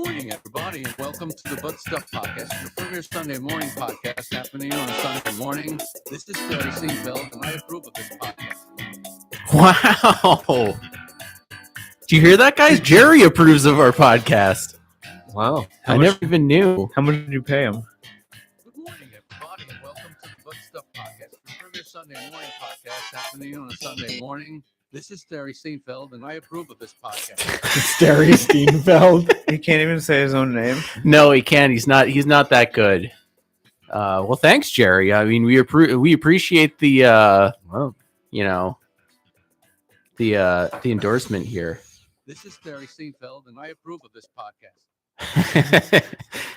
morning, everybody, and welcome to the Butt Stuff Podcast, your premier Sunday morning podcast happening on a Sunday morning. This is Terry Seinfeld, and I approve of this podcast. Wow. Do you hear that, guys? Jerry approves of our podcast. Wow. I never even knew. How much did you pay him? Good morning, everybody, and welcome to the Butt Stuff Podcast, your premier Sunday morning podcast happening on a Sunday morning. This is Terry Seinfeld, and I approve of this podcast. Terry Steenfeld. He can't even say his own name. No, he can't. He's not that good. Well, thanks, Jerry. I mean, we appreciate the the endorsement here. This is Terry Seinfeld, and I approve of this podcast.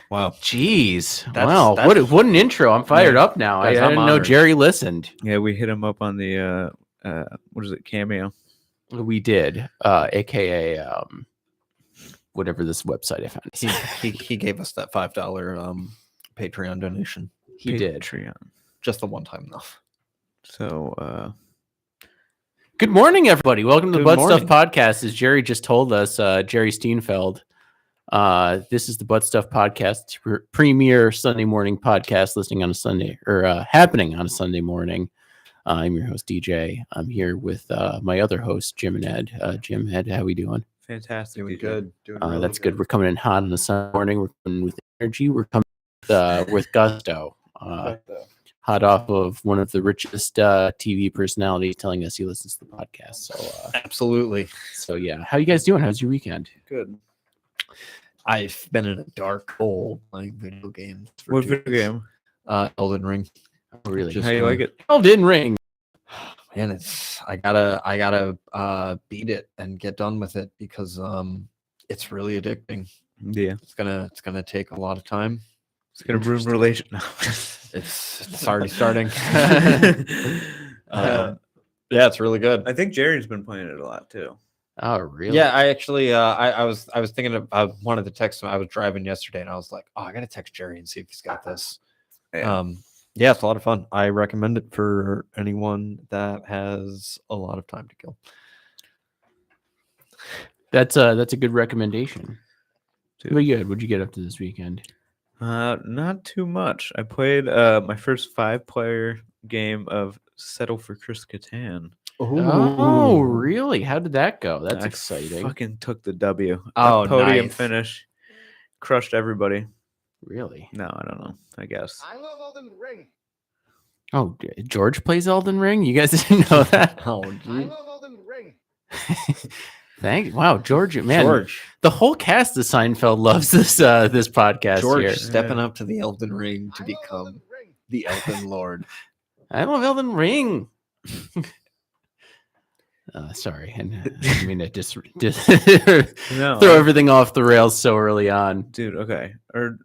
Wow. Jeez. That's- What an intro. I'm fired up now. I Guys, I'm didn't know honored. Jerry listened. Yeah, we hit him up on the what is it, Cameo? We did, aka whatever this website I found. He gave us that $5 Patreon donation. He did. Patreon. Just the one time though. So Good morning, everybody. Welcome to the Good Butt Stuff morning. Podcast. As Jerry just told us, Jerry Steenfeld. This is the Butt Stuff Podcast, premier Sunday morning podcast, listening on a Sunday or happening on a Sunday morning. I'm your host DJ. I'm here with my other host Jim and Ed. Jim, Ed, how we doing? fantastic. Doing DJ. good. Doing really That's good. We're coming in hot on a Sunday morning. We're coming with energy. We're coming with gusto. Hot off of one of the richest TV personalities telling us he listens to the podcast. So, Absolutely. so yeah. How you guys doing? How's your weekend? Good. I've been in a dark hole playing video games. For What 2 video days. game? Elden Ring. Oh, really? Just How you like it? Oh, didn't ring. Man, I gotta beat it and get done with it because it's really addicting. Yeah, It's gonna take a lot of time. it's gonna ruin relation. No. It's already starting. Uh, Yeah, it's really good. I think Jerry's been playing it a lot too. Oh, really? Yeah, I actually I was thinking of I wanted to text him. I was driving yesterday and I was like, oh, I gotta text Jerry and see if he's got this. Yeah. Yeah, it's a lot of fun. I recommend it for anyone that has a lot of time to kill. That's a good recommendation. Dude. Pretty good. What'd you get up to this weekend? Not too much. I played my first 5-player game of Settle for Chris Catan. Oh, really? How did that go? That's I exciting. Fucking took the W. Oh, Podium nice. finish. Crushed everybody. Really? No, I don't know. I guess. I love Elden Ring. Oh, George plays Elden Ring? You guys didn't know that? Oh, I gee. love Elden Ring. Thanks. Wow, George, man. George, The whole cast of Seinfeld loves this this podcast George here. stepping up to the Elden Ring to I love become Elden Ring. the Elden Lord. I love Elden Ring. Sorry, and I didn't mean to just No, throw everything off the rails so early on. dude. Okay. Or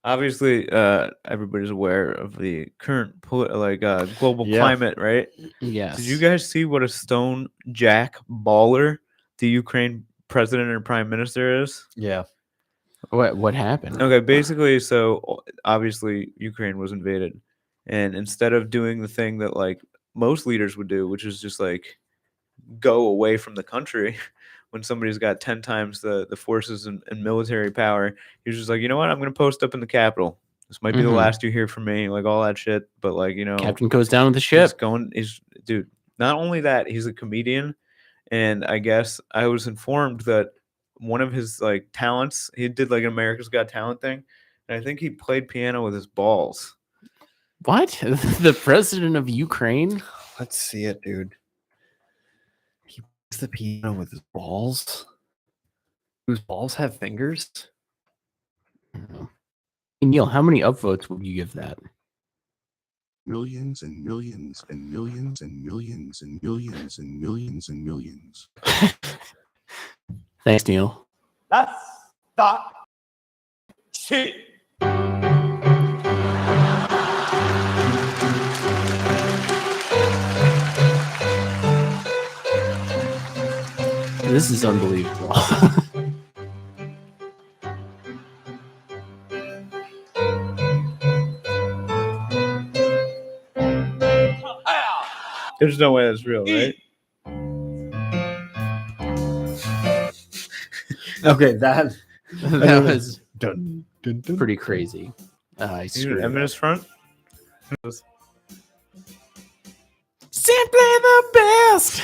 obviously, everybody's aware of the current global Yeah. climate, right? Yes. Did you guys see what a stone jack baller the Ukraine president or prime minister is? Yeah. What happened? Okay, basically, so obviously Ukraine was invaded, and instead of doing the thing that like most leaders would do, which is just like go away from the country when somebody's got 10 times the forces and military power, he was just like, you know what, I'm gonna post up in the capital. This might be the Mhm. last you hear from me, like all that shit. But like, you know, Captain goes down with the he's ship. going. He's dude. Not only that, he's a comedian, and I guess I was informed that one of his like talents, he did like an America's Got Talent thing, and I think he played piano with his balls. What? The president of Ukraine? Let's see it, dude. He plays the piano with his balls. Whose balls have fingers? Neil, how many upvotes would you give that? Millions and millions and millions and millions and millions and millions and millions. Thanks, Neil. That's that shit. This is unbelievable. There's no way that's real, right? Okay, that That was Dun, dun, dun. pretty crazy. I You screwed it up. Eminence Front. Simply the best.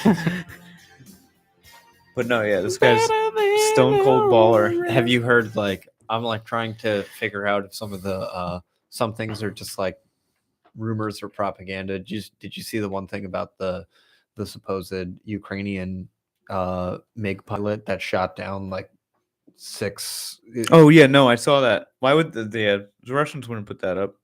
But no, yeah, this guy's stone cold baller. Have you heard like I'm like trying to figure out if some of the some things are just like rumors or propaganda. Did you see the one thing about the supposed Ukrainian MiG pilot that shot down like 6? Oh yeah, no, I saw that. Why would the Russians wouldn't put that up?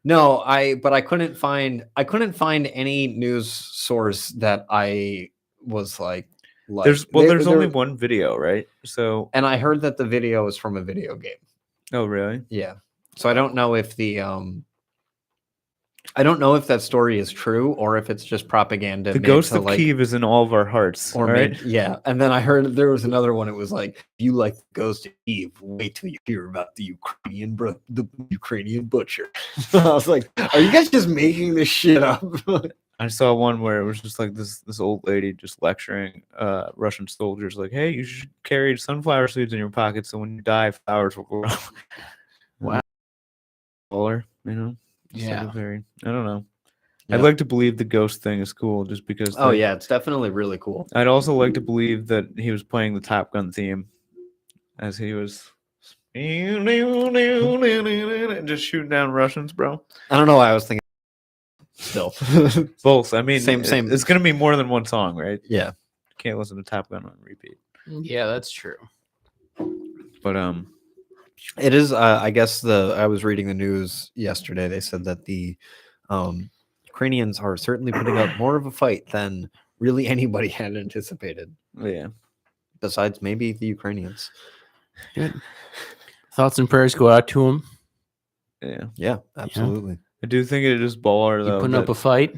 No, but I couldn't find any news source that I was like There's only one video, right? So and I heard that the video is from a video game. oh really? Yeah. So I don't know if that story is true or if it's just propaganda. The made Ghost to, of like, Kiev is in all of our hearts. or All right. made, yeah. And then I heard there was another one. It was like, if you like the Ghost of Kiev, wait till you hear about the Ukrainian butcher. I was like, are you guys just making this shit up? I saw one where it was just like this old lady just lecturing Russian soldiers, like, "Hey, you should carry sunflower seeds in your pocket so when you die, flowers will grow." Wow. Baller, you know? Just like Yeah. a very, I don't know. Yeah. I'd like to believe the ghost thing is cool, just because. Oh like, yeah, it's definitely really cool. I'd also like to believe that he was playing the Top Gun theme as he was just shooting down Russians, bro. I don't know why I was thinking. Still, Both. I mean, Same. It's gonna be more than one song, right? Yeah. Can't listen to Top Gun on repeat. Yeah, that's true. But It is. I guess I was reading the news yesterday. They said that the Ukrainians are certainly putting up more of a fight than really anybody had anticipated. yeah. Besides maybe the Ukrainians. Good. Thoughts and prayers go out to him. Yeah. Yeah, absolutely. I do think it is baller You though. putting up that a fight.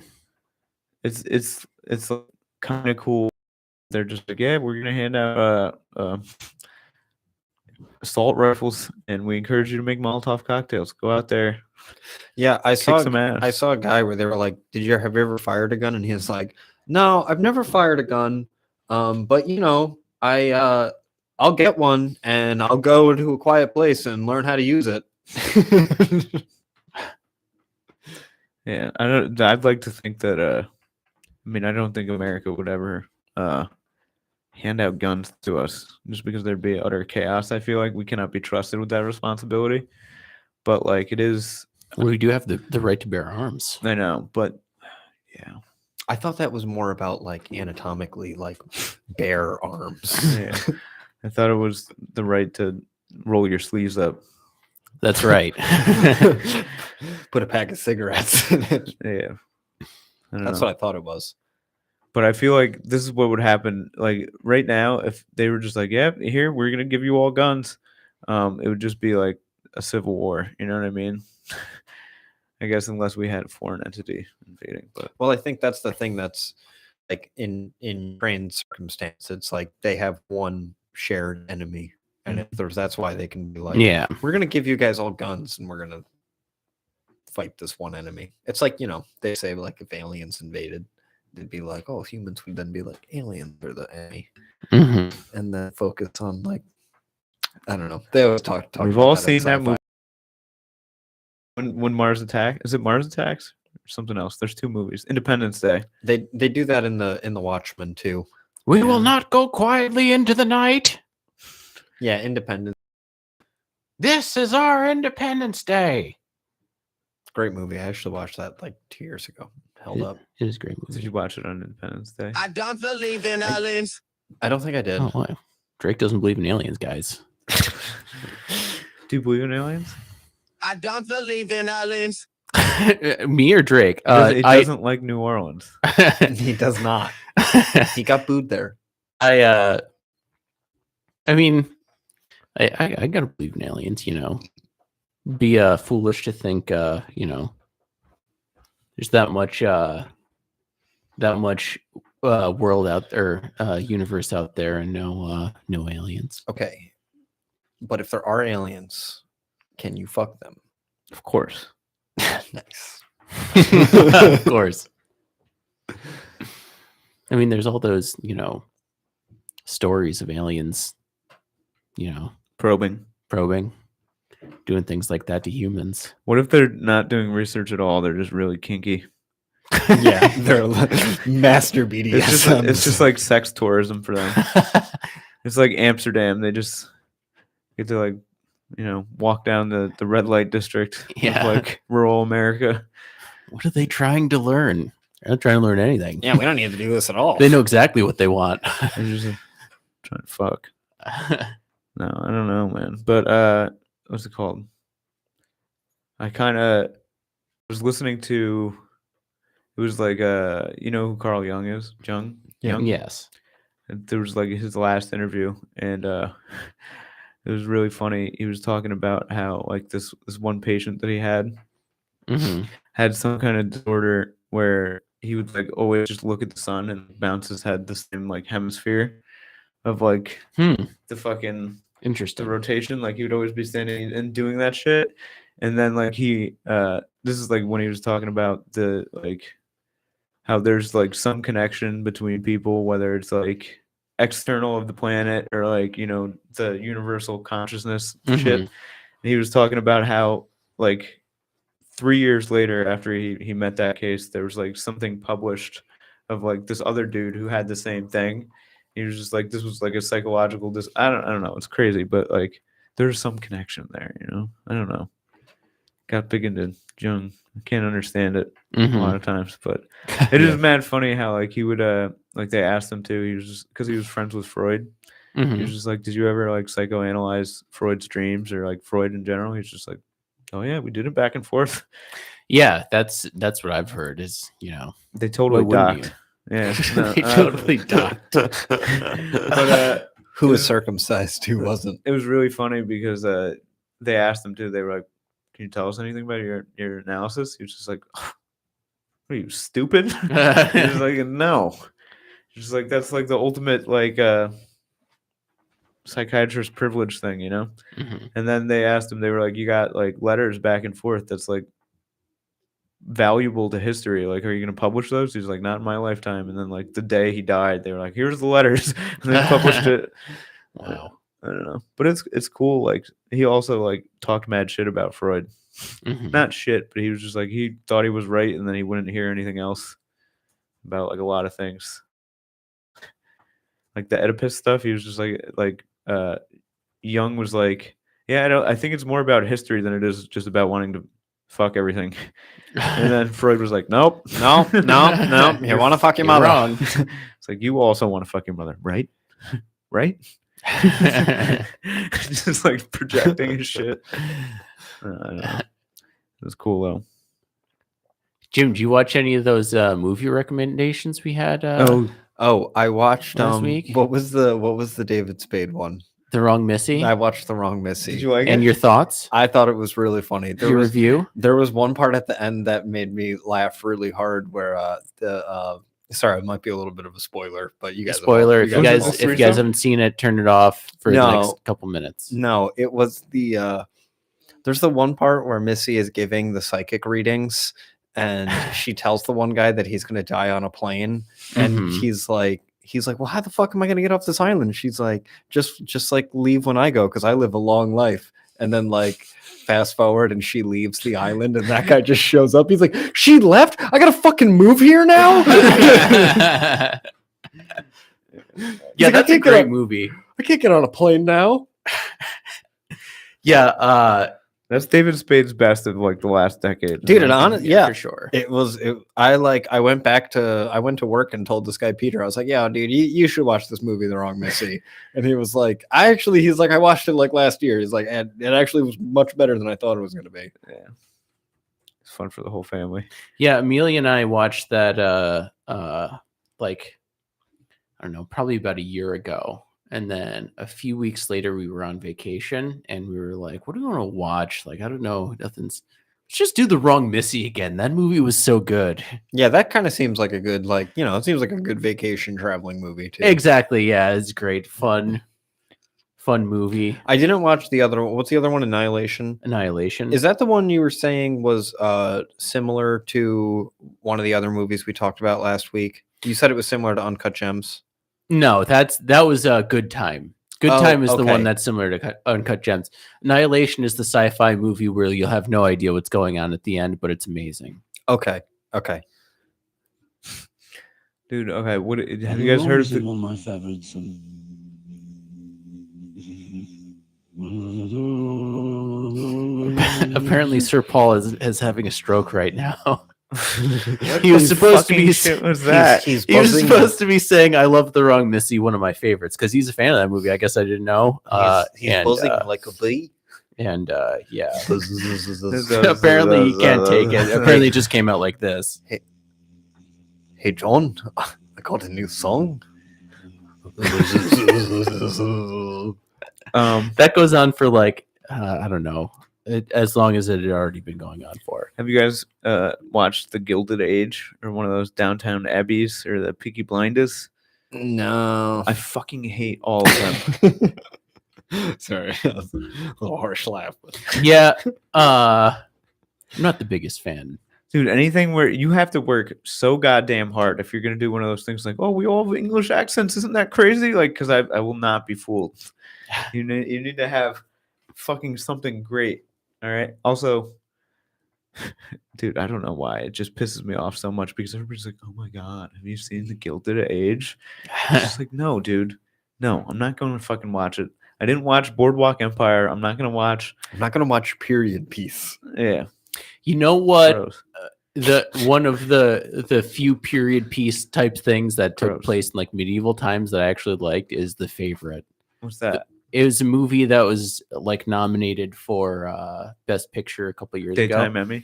it's kind of cool. They're just like, yeah, we're gonna hand out assault rifles, and we encourage you to make Molotov cocktails. Go out there, Yeah, I kick saw some ass. I saw a guy where they were like, have you ever fired a gun? And he was like, no, I've never fired a gun. But you know, I'll get one and I'll go to a quiet place and learn how to use it. Yeah, I don't. I'd like to think that. I mean, I don't think America would ever hand out guns to us just because there'd be utter chaos. I feel like we cannot be trusted with that responsibility. But like, it is. We do have the right to bear arms. I know, but yeah, I thought that was more about like anatomically, like bare arms. yeah. I thought it was the right to roll your sleeves up. That's right. Put a pack of cigarettes in it. Yeah, I don't That's know. what I thought it was. But I feel like this is what would happen. Like right now, if they were just like, "Yeah, here we're gonna give you all guns," it would just be like a civil war. You know what I mean? I guess unless we had a foreign entity invading. But Well, I think that's the thing that's like in Ukraine's circumstance, it's like they have one shared enemy. And if that's why they can be like, Yeah. we're gonna give you guys all guns and we're gonna fight this one enemy. It's like, you know, they say like if aliens invaded, they'd be like, oh, humans would then be like aliens are the enemy. Mhm. And then focus on like I don't know. They always talk we've about all in seen that sci-fi. movie. When Mars Attack, is it Mars Attacks or something else? There's two movies. Independence Day. They do that in the Watchmen too. We will not go quietly into the night. Yeah, Independence. This is our Independence Day. Great movie. I actually watched that like 2 years ago. Held up. It is a great Did movie. you watch it on Independence Day? I don't believe in aliens. I don't think I did. Oh, wow. Drake doesn't believe in aliens, guys. Do you believe in aliens? I don't believe in aliens. Me or Drake? It doesn't like New Orleans. He does not. He got booed there. I mean, I gotta believe in aliens. You know, be foolish to think. You know, there's that much world out there, universe out there, and no aliens. Okay. But if there are aliens, can you fuck them? Of course. Nice. Of course. I mean, there's all those, you know, stories of aliens, you know, Probing. doing things like that to humans. What if they're not doing research at all? They're just really kinky. Yeah, they're master BDSM. It's just like sex tourism for them. It's like Amsterdam. They just get to, like, walk down the red light district Yeah. of, like, rural America. What are they trying to learn? They're not trying to learn anything. yeah, we don't need to do this at all. They know exactly what they want. They're just trying to fuck. No, I don't know, man. But what's it called? I kind of was listening to. It was like you know who Carl Jung is? Jung. Yes. And there was like his last interview, and it was really funny. He was talking about how, like, this one patient that he had Hmm. had some kind of disorder where he would, like, always just look at the sun and bounce his head the same, like, hemisphere of, like, the fucking the Interesting. rotation. Like, he would always be standing and doing that shit. And then, like, he this is like when he was talking about the, like, how there's, like, some connection between people, whether it's, like, external of the planet or, like, the universal consciousness shit. Mhm. And he was talking about how, like, 3 years later after he met that case, there was, like, something published of, like, this other dude who had the same thing. He was just like, this was like a psychological I don't know, it's crazy, but, like, there's some connection there, I don't know. Got big into Jung. I can't understand it a lot of times, but it is mad funny how, like, he would like, they asked him to. He was just, because he was friends with Freud. He Mhm. was just like, did you ever, like, psychoanalyze Freud's dreams or, like, Freud in general? He's just like, oh yeah, we did it back and forth. Yeah, that's what I've heard is, They totally wouldn't docked. Yeah, no, they totally docked. But Who was circumcised? Who wasn't? it was really funny because they asked him to. They were like, can you tell us anything about your analysis? He was just like, what are you, stupid? He was like, no. He's just like, that's, like, the ultimate, like, psychiatrist privilege thing, Mhm. And then they asked him, they were like, you got, like, letters back and forth that's, like, valuable to history. Like, are you going to publish those? He's like, not in my lifetime. And then, like, the day he died, they were like, here's the letters. And they published it. Wow. I don't know. But it's cool. Like, he also, like, talked mad shit about Freud. Mhm. Not shit, but he was just like, he thought he was right, and then he wouldn't hear anything else about, like, a lot of things. Like the Oedipus stuff, he was just like Jung was like, yeah, I think it's more about history than it is just about wanting to fuck everything. And then Freud was like, nope. No. You want to fuck your You're mother? wrong. It's like, you also want to fuck your mother, right? Right? Just, like, projecting his shit. I don't know. It was cool though. Jim, do you watch any of those movie recommendations we had? Oh, I watched Last week? what was the David Spade one? The Wrong Missy? I watched The Wrong Missy. Did you like And it? your thoughts? I thought it was really funny. Your review? There was one part at the end that made me laugh really hard where sorry, it might be a little bit of a spoiler, but you guys Spoiler. If you guys- guys haven't seen it, turn it off for the No. next couple minutes. No, it was there's the one part where Missy is giving the psychic readings and she tells the one guy that he's going to die on a plane and Mhm. he's like, well, how the fuck am I going to get off this island? She's like, just like leave when I go because I live a long life. And then, like, fast forward and she leaves the island and that guy just shows up. He's like, she left? I got to fucking move here now? Yeah, like, I that's a can't get great on- movie. I can't get on a plane now. Yeah, That's David Spade's best of, like, the last decade. Dude, and honest, yeah. for sure. I went to work and told this guy Peter, I was like, yeah, dude, you should watch this movie, The Wrong Missy. And he was like, he's like, I watched it like last year. He's like, and it actually was much better than I thought it was going to be. Yeah. It's fun for the whole family. Yeah, Amelia and I watched that like, I don't know, probably about a year ago. And then a few weeks later we were on vacation and we were like, what do we want to watch? Like, I don't know, let's just do The Wrong Missy again. That movie was so good. Yeah, that kind of seems like a good, like, it seems like a good vacation traveling movie too. Exactly. Yeah, it's great. Fun movie. I didn't watch the other one. What's the other one? Annihilation. Annihilation. Is that the one you were saying was similar to one of the other movies we talked about last week? You said it was similar to Uncut Gems. No, that was a Good Time. Good Oh, Time is the one okay. that's similar to Uncut Gems. Annihilation is the sci-fi movie where you'll have no idea what's going on at the end, but it's amazing. Okay. Dude, okay. What have you guys heard of the, one of my favorites? Apparently, Sir Paul is having a stroke right now. what He was the supposed to fucking be. shit was that? He's He was buzzing. supposed to be saying "I love the wrong Missy," one of my favorites, because he's a fan of that movie. I guess I didn't know. He's And, buzzing like a bee. and yeah, This- apparently he can't take it. Apparently, it just came out like this. Hey John, I got a new song. That goes on for like I don't know, as long as it had already been going on for. Have you guys watched The Gilded Age or one of those Downtown Abbeys or the Peaky Blinders? No. I fucking hate all of them. Sorry. A little harsh laugh. Yeah, I'm not the biggest fan. Dude, anything where you have to work so goddamn hard if you're gonna do one of those things like, oh, we all have English accents, isn't that crazy? Like, because I will not be fooled. You need to have fucking something great. All right. Also, dude, I don't know why it just pisses me off so much because everybody's like, oh my god, have you seen The Gilded Age? It's just like, no, dude, no, I'm not going to fucking watch it. I didn't watch Boardwalk Empire. I'm not gonna watch. I'm not gonna watch period piece. Yeah. You know what? Gross. The one of the few period piece type things that took Gross. place in like medieval times that I actually liked is The Favorite. What's that? It was a movie that was like nominated for Best Picture a couple years Daytime ago. Emmy.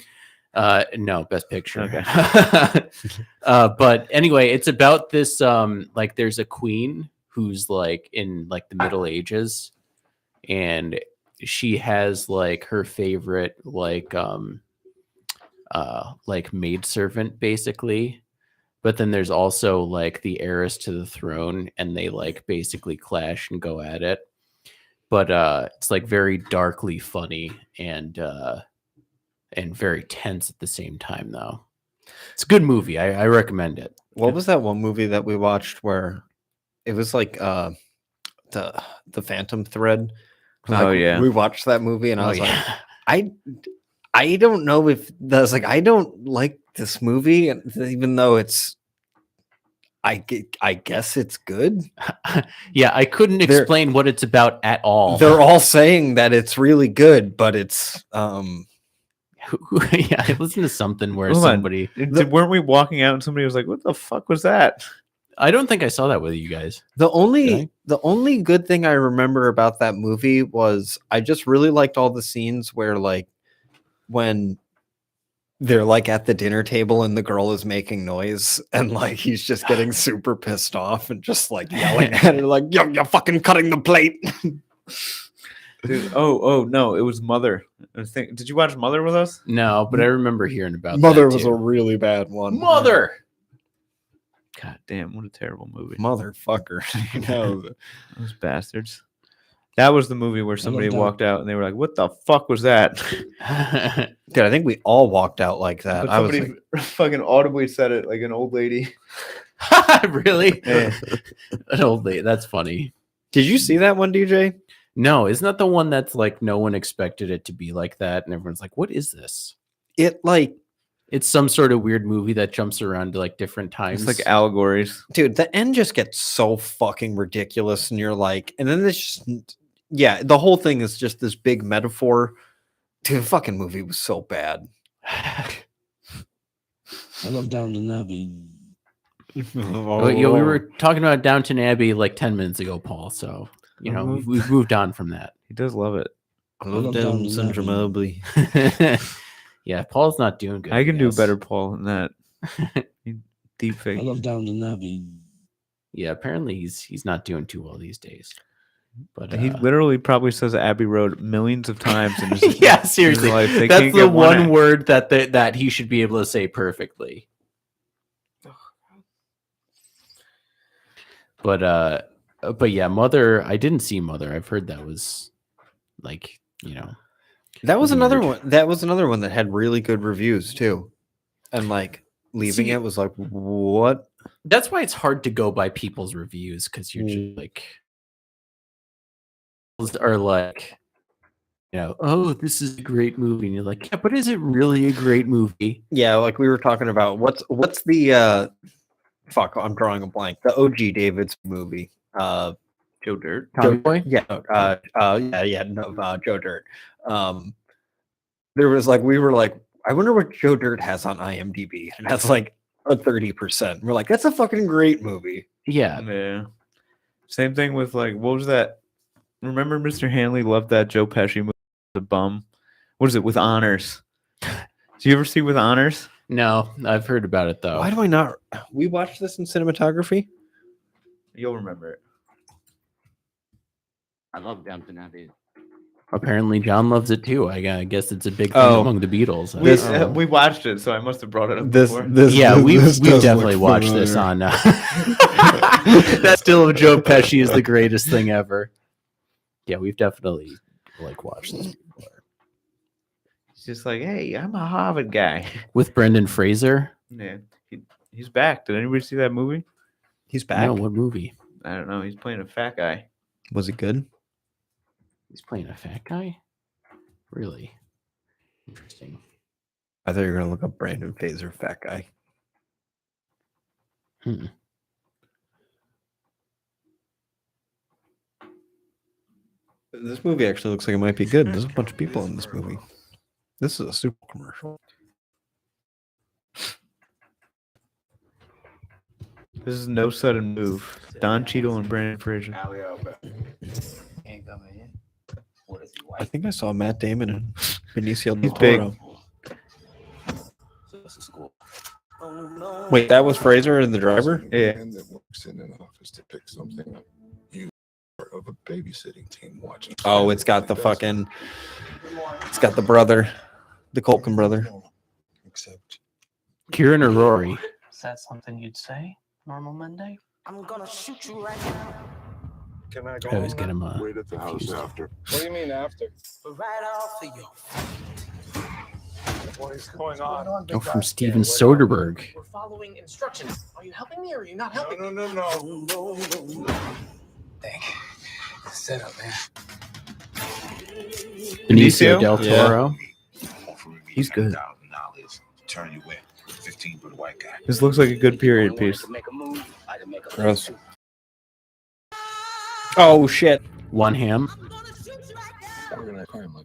No, Best Picture. Okay. But anyway, it's about this like there's a queen who's like in like the Middle Ages, and she has like her favorite like maidservant basically. But then there's also like the heiress to the throne, and they like basically clash and go at it. But it's like very darkly funny and very tense at the same time though. It's a good movie. I recommend it. What was that one movie that we watched where it was like the Phantom Thread? Oh, yeah. We watched that movie and I Oh, was yeah. like, I don't know if that's like I don't like this movie, and even though it's I guess it's good. Yeah, I couldn't They're- explain what it's about at all. They're all saying that it's really good, but it's Yeah, I listened to something where Hold on. somebody. Weren't we walking out and somebody was like, what the fuck was that? I don't think I saw that with you guys. the Okay. only good thing I remember about that movie was I just really liked all the scenes where like when they're like at the dinner table and the girl is making noise and like he's just getting super pissed off and just like yelling at her like you're fucking cutting the plate. Dude, oh no, it was Mother. Did you watch Mother with us? No, but I remember hearing about Mother that was too. a really bad one. Mother. God damn, what a terrible movie. Motherfucker. You know, Those bastards. That was the movie where somebody that. walked out and they were like, what the fuck was that? dude, I think we all walked out like that. But I was somebody like, fucking audibly said it like an old lady. Really? Yeah. An old lady. That's funny. did you see that one, DJ? No, isn't that the one that's like no one expected it to be like that, and everyone's like, "What is this?" It like It's some sort of weird movie that jumps around to like different times. It's like allegories. dude, the end just gets so fucking ridiculous, and you're like, and then it's just, yeah, the whole thing is just this big metaphor. Dude, the fucking movie was so bad. I love Downton Abbey. Well, we were talking about Downton Abbey like 10 minutes ago, Paul. So you know we've moved on from that. He does love it. I love love Downton Down syndrome Abbey. Yeah, Paul's not doing good. I can do guess. better, Paul, than that. Deep I fake. love Downton Abbey. Yeah, apparently he's not doing too well these days. But He literally probably says Abbey Road millions of times in his, yeah, in his seriously, life. They that's can't the get one word that he should be able to say perfectly. But yeah, Mother. I didn't see Mother. I've heard that was like That was Weird. another one. That was another one that had really good reviews too, and like leaving See- it was like, what? that's why it's hard to go by people's reviews because you're just like are like, oh, this is a great movie, and you're like, yeah, but is it really a great movie? Yeah, like we were talking about what's the fuck, I'm drawing a blank. The OG David's movie. Joe Dirt. Tommy Boy? Yeah, Joe Dirt. There was like we were like, I wonder what Joe Dirt has on IMDb, and that's like a 30%. We're like, that's a fucking great movie. Yeah. Yeah. Same thing with like, what was that? Remember, Mr. Hanley loved that Joe Pesci movie, The Bum. What is it, With Honors? Do you ever see With Honors? No, I've heard about it though. Why do I not? We watched this in cinematography. You'll remember it. I love Downton Abbey. Apparently, John loves it too. I guess it's a big thing Oh. among the Beatles. We watched it, so I must have brought it up This before. Yeah, we've this does definitely look watched this familiar. on. That still of Joe Pesci is the greatest thing ever. Yeah, we've definitely like watched this before. He's just like, hey, I'm a Harvard guy. With Brendan Fraser. Yeah, he's back. Did anybody see that movie? He's back. No, what movie? I don't know. He's playing a fat guy. Was it good? He's playing a fat guy. Really interesting. I thought you were gonna look up Brandon Fraser, fat guy. Hmm. This movie actually looks like it might be good. There's a bunch of people in this movie. This is a super commercial. This is No Sudden Move. Don Cheadle and Brandon Fraser. Ain't coming in. What is he, I white? think I saw Matt Damon and Benicio He's del big. Toro. So this is cool. Wait, that was Fraser and the driver? Yeah. Man that works in an office to pick something up. You are of a babysitting team watching. Oh, it's got the fucking. It's got the brother, the Culkin brother. Except Kieran or Rory? Is that something you'd say? Normal Monday? I'm gonna shoot you right now. can I I always get him. wait at the house confused. after? What do you mean after? Right off of you. What is going on? Oh, from Steven Soderbergh. We're following instructions. Are you helping me or are you not helping No, no, no. Thank you. Set up, man. Benicio del Yeah. Toro. He's good. $1,000. Turn you in. 15 for the white guy. This looks like a good period piece. Gross. Oh shit! One Ham.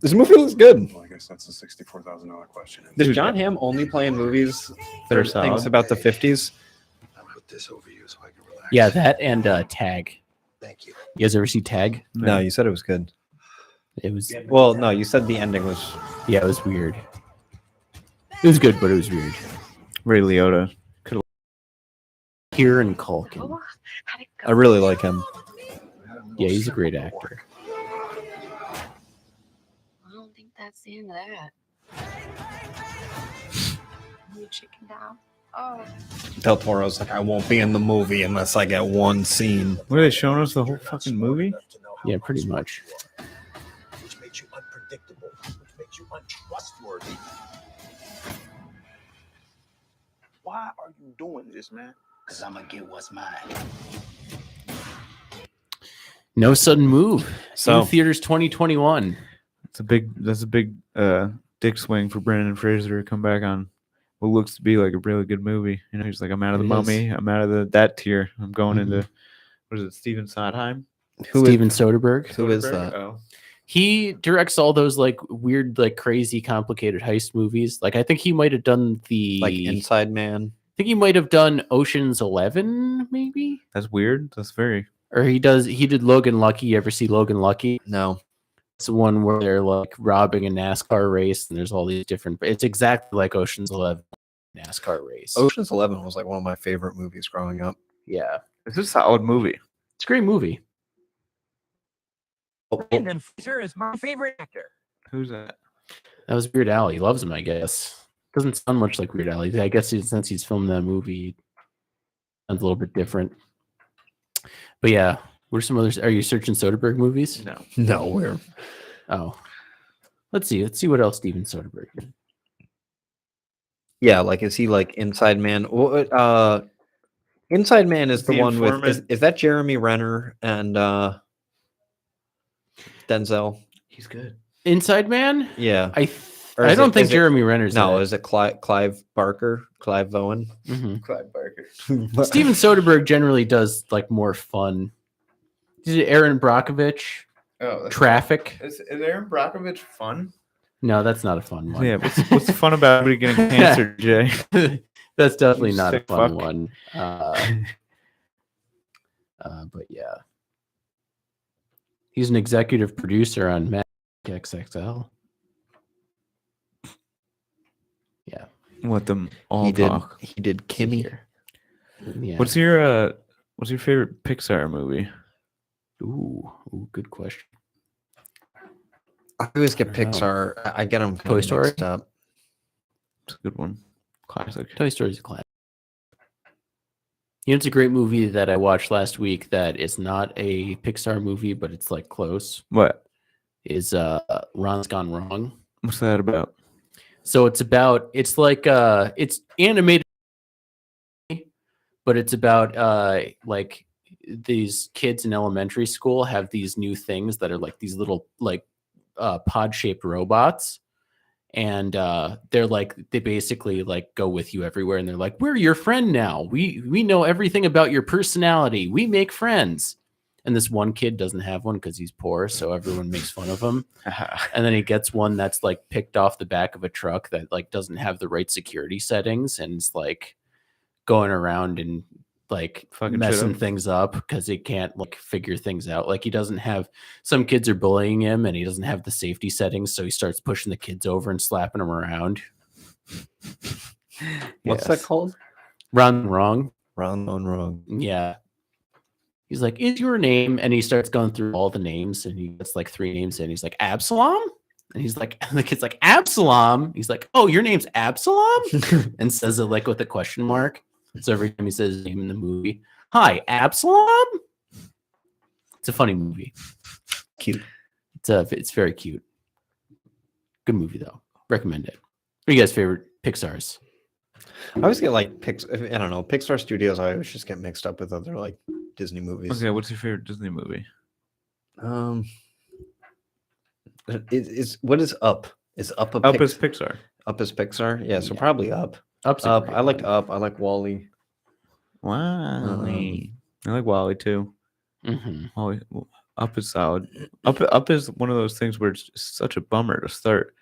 This movie looks good. Well, I guess that's a $64,000 question. Does John Hamm only play in movies That are or things solid. about the 50s? I'll put this over you so I can relax. Yeah, that and Tag. Thank you. You guys ever see Tag? No, you said it was good. It was Well, no, you said the ending was. it was weird. It was good, but it was weird. Ray Liotta. Kieran Culkin. I really like him. Yeah, he's a great actor. I don't think that's the end of that. You chickened out. Oh. Del Toro's like, I won't be in the movie unless I get one scene. What are they showing us the whole fucking movie? Yeah, pretty much. Which makes you unpredictable, which makes you untrustworthy. Why are you doing this, man? Because I'm going to get what's mine. No Sudden Move. So- In theaters 2021. That's a big dick swing for Brandon Fraser to come back on what looks to be like a really good movie. You know, he's like, I'm out of the It Mummy. I'm out of that tier. I'm going into what is it, Steven Sondheim? Steven Soderbergh. Who is Soderbergh? that? Oh. He directs all those like weird, like crazy, complicated heist movies. Like I think he might have done the Like Inside Man. I think he might have done Ocean's 11, maybe. That's weird. That's very. Or he did Logan Lucky. You ever see Logan Lucky? No. It's the one where they're like robbing a NASCAR race and there's all these different. It's exactly like Ocean's 11 NASCAR race. Ocean's 11 was like one of my favorite movies growing up. Yeah, It's a solid movie. it's a great movie. Brandon Fraser is my favorite actor. Who's that? That was Weird Al. He loves him, I guess. Doesn't sound much like Weird Al. I guess since he's filmed that movie, sounds a little bit different. But yeah, what are some others? Are you searching Soderbergh movies? No. No, where? Oh, let's see. Let's see what else Steven Soderbergh did. Yeah, like is he like Inside Man? Inside Man is the The one with Informant. is that Jeremy Renner and Denzel. He's good. Inside Man. Yeah. Or I is don't it- think is it- Jeremy Renner's No, in it. is it Clive Barker? Clive Owen? Mhm. Clive Barker. Steven Soderbergh generally does like more fun. Is it Aaron Brockovich? Oh, Traffic? Is Aaron Brockovich fun? No, that's not a fun one. Yeah. What's the fun about everybody getting cancer, Jay? That's definitely You not a sick fun fuck. one. But yeah, he's an executive producer on Magic XXL. Yeah, What them all he did. talk? He did Kimmy. yeah. What's your favorite Pixar movie? Ooh, good question. I always get I don't know. Pixar. I get them Toy Story? mixed up. It's a good one. Classic. Toy Story's a classic. You know, it's a great movie that I watched last week that is not a Pixar movie, but it's like close. What? Is Ron's Gone Wrong. What's that about? So it's like it's animated, but it's about like these kids in elementary school have these new things that are like these little like pod shaped robots, and they basically like go with you everywhere, and they're like, we're your friend now. We know everything about your personality. We make friends. And this one kid doesn't have one because he's poor, so everyone makes fun of him. And then he gets one that's like picked off the back of a truck that like doesn't have the right security settings, and it's like going around and like Fucking shit messing up. things up because he can't like figure things out. Like he doesn't have, some kids are bullying him and he doesn't have the safety settings, so he starts pushing the kids over and slapping them around. What's that called? Run wrong. Wrong. Yeah. He's like, is your name? And he starts going through all the names, and he gets like 3 names in. He's like, Absalom? And he's like, and the kid's like, Absalom? He's like, oh, your name's Absalom? And says it like with a question mark. So every time he says his name in the movie, hi, Absalom? It's a funny movie. Cute. It's very cute. Good movie, though. Recommend it. What are you guys' favorite Pixar's? I always get like I don't know, Pixar Studios. I always just get mixed up with other like Disney movies. Okay, what's your favorite Disney movie? Is what is Up? Is Up a Up is Pixar. Up is Pixar? Yeah, so Yeah. probably Up. Up's a Up. great I liked one. Up. I like Wally. Wally. I like Wally too. Mhm. Wally, Up is solid. Up is one of those things where it's such a bummer to start.